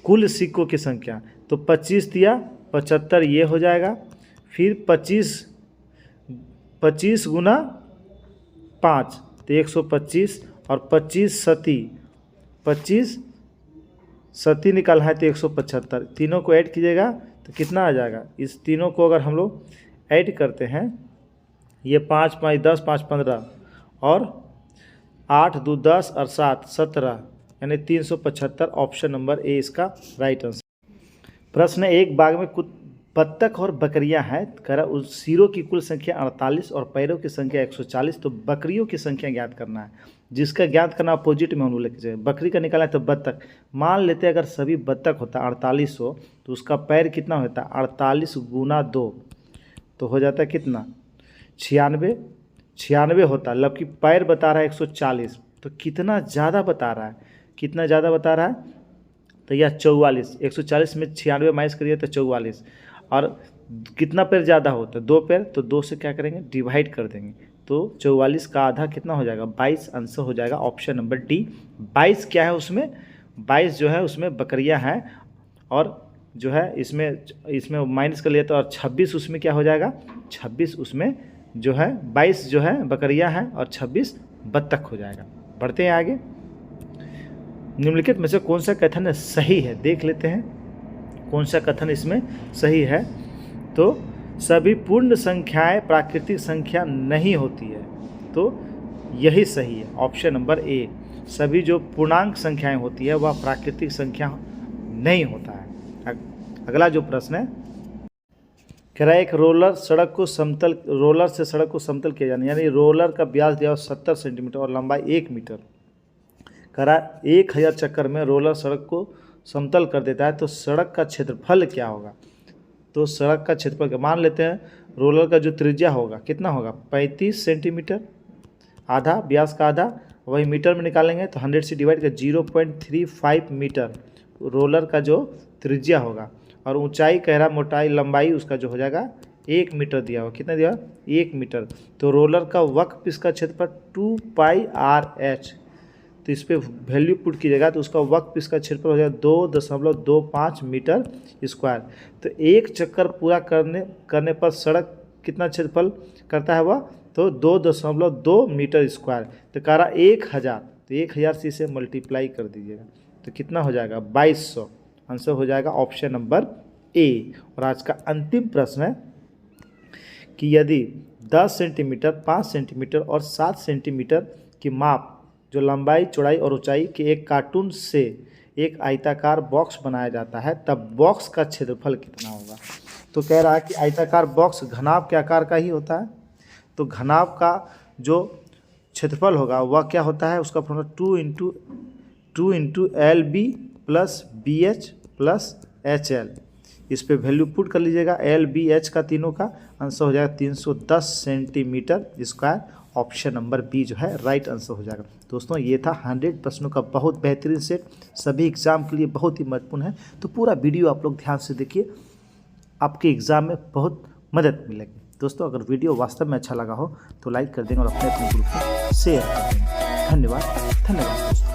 कुल सिक्कों की संख्या, तो 25 दिया 75 ये हो जाएगा। फिर 25 गुना 5 तो 125 और 25 सती निकालना है तो 175। तीनों को ऐड कीजिएगा तो कितना आ जाएगा। इस तीनों को अगर हम लोग ऐड करते हैं, ये 5 5 10 5 15 और 8 2 10 और 7 17 यानी 375। ऑप्शन नंबर ए इसका राइट आंसर। प्रश्न एक, बाग में कुछ बत्तख और बकरियां हैं। कह रहा उस सिरों की कुल संख्या 48 और पैरों की संख्या 140। तो बकरियों की संख्या ज्ञात करना है, जिसका ज्ञात करना अपोजिट में हम लोग लेके जाए। बकरी का निकाला है तो बत्तख, मान लेते हैं अगर सभी बत्तख होता 4800 तो उसका पैर कितना होता 48 गुना 2 तो हो जाता है कितना 96 होता। जबकि पैर बता रहा है 140, तो कितना ज़्यादा बता रहा है, कितना ज़्यादा बता रहा है, तो यह 44। 140 में 96 माइनस करिए तो 44। और कितना पैर ज़्यादा होता है 2 पैर, तो 2 से क्या करेंगे डिवाइड कर देंगे। तो 44 का आधा कितना हो जाएगा 22। आंसर हो जाएगा ऑप्शन नंबर डी 22। क्या है उसमें 22 जो है उसमें बकरियां हैं और जो है इसमें माइनस कर लिया तो और 26 उसमें क्या हो जाएगा 26 उसमें जो है 22 जो है बकरियां हैं और 26 बत्तख हो जाएगा। बढ़ते हैं आगे। निम्नलिखित में से कौन सा कथन सही है, देख लेते हैं कौन सा कथन इसमें सही है। तो सभी पूर्ण संख्याएं प्राकृतिक संख्या नहीं होती है, तो यही सही है ऑप्शन नंबर ए। सभी जो पूर्णांक संख्याएं होती है वह प्राकृतिक संख्या नहीं होता है। अगला जो प्रश्न है कह रहा है एक रोलर से सड़क को समतल किया जाना, यानी रोलर का व्यास दिया 70 सेंटीमीटर और लंबाई 1 मीटर। कह रहा है 1000 चक्कर में रोलर सड़क को समतल कर देता है, तो सड़क का क्षेत्रफल क्या होगा। तो सड़क का क्षेत्रफल मान लेते हैं रोलर का जो त्रिज्या होगा कितना होगा 35 सेंटीमीटर, आधा व्यास का आधा, वही मीटर में निकालेंगे तो 100 से डिवाइड कर 0.35 मीटर रोलर का जो त्रिज्या होगा। और ऊंचाई कह रहा मोटाई लंबाई उसका जो हो जाएगा 1 मीटर दिया हुआ, कितना दिया 1 मीटर। तो रोलर का वर्कपीस का क्षेत्रफल 2πRH, तो इस पर वैल्यू पुट कीजिएगा तो उसका वर्कपीस का क्षेत्रफल हो जाएगा 2.25 मीटर स्क्वायर। तो एक चक्कर पूरा करने पर सड़क कितना क्षेत्रफल करता है वह, तो 2.2 मीटर स्क्वायर। तो कह रहा 1000, तो 1000 से इसे मल्टीप्लाई कर दीजिएगा तो कितना हो जाएगा 2200। आंसर हो जाएगा ऑप्शन नंबर ए। और आज का अंतिम प्रश्न है कि यदि 10 सेंटीमीटर, 5 सेंटीमीटर और 7 सेंटीमीटर की माप जो लंबाई, चौड़ाई और ऊंचाई के एक कार्टून से एक आयताकार बॉक्स बनाया जाता है, तब बॉक्स का क्षेत्रफल कितना होगा। तो कह रहा है कि आयताकार बॉक्स घनाभ के आकार का ही होता है, तो घनाभ का जो क्षेत्रफल होगा वह क्या होता है, उसका formula 2 into LB plus BH plus HL। इस पे वैल्यू पुट कर लीजिएगा, LBH का तीनों का आंसर हो जाएगा 310 centimetre square. Option number B जो है राइट आंसर हो जाएगा। दोस्तों ये था 100 प्रश्नों का बहुत बेहतरीन सेट, सभी एग्जाम के लिए बहुत ही महत्वपूर्ण है। तो पूरा वीडियो आप लोग ध्यान से देखिए, आपके एग्ज़ाम में बहुत मदद मिलेगी। दोस्तों अगर वीडियो वास्तव में अच्छा लगा हो तो लाइक कर देंगे और अपने ग्रुप में शेयर कर देंगे। धन्यवाद दोस्तों।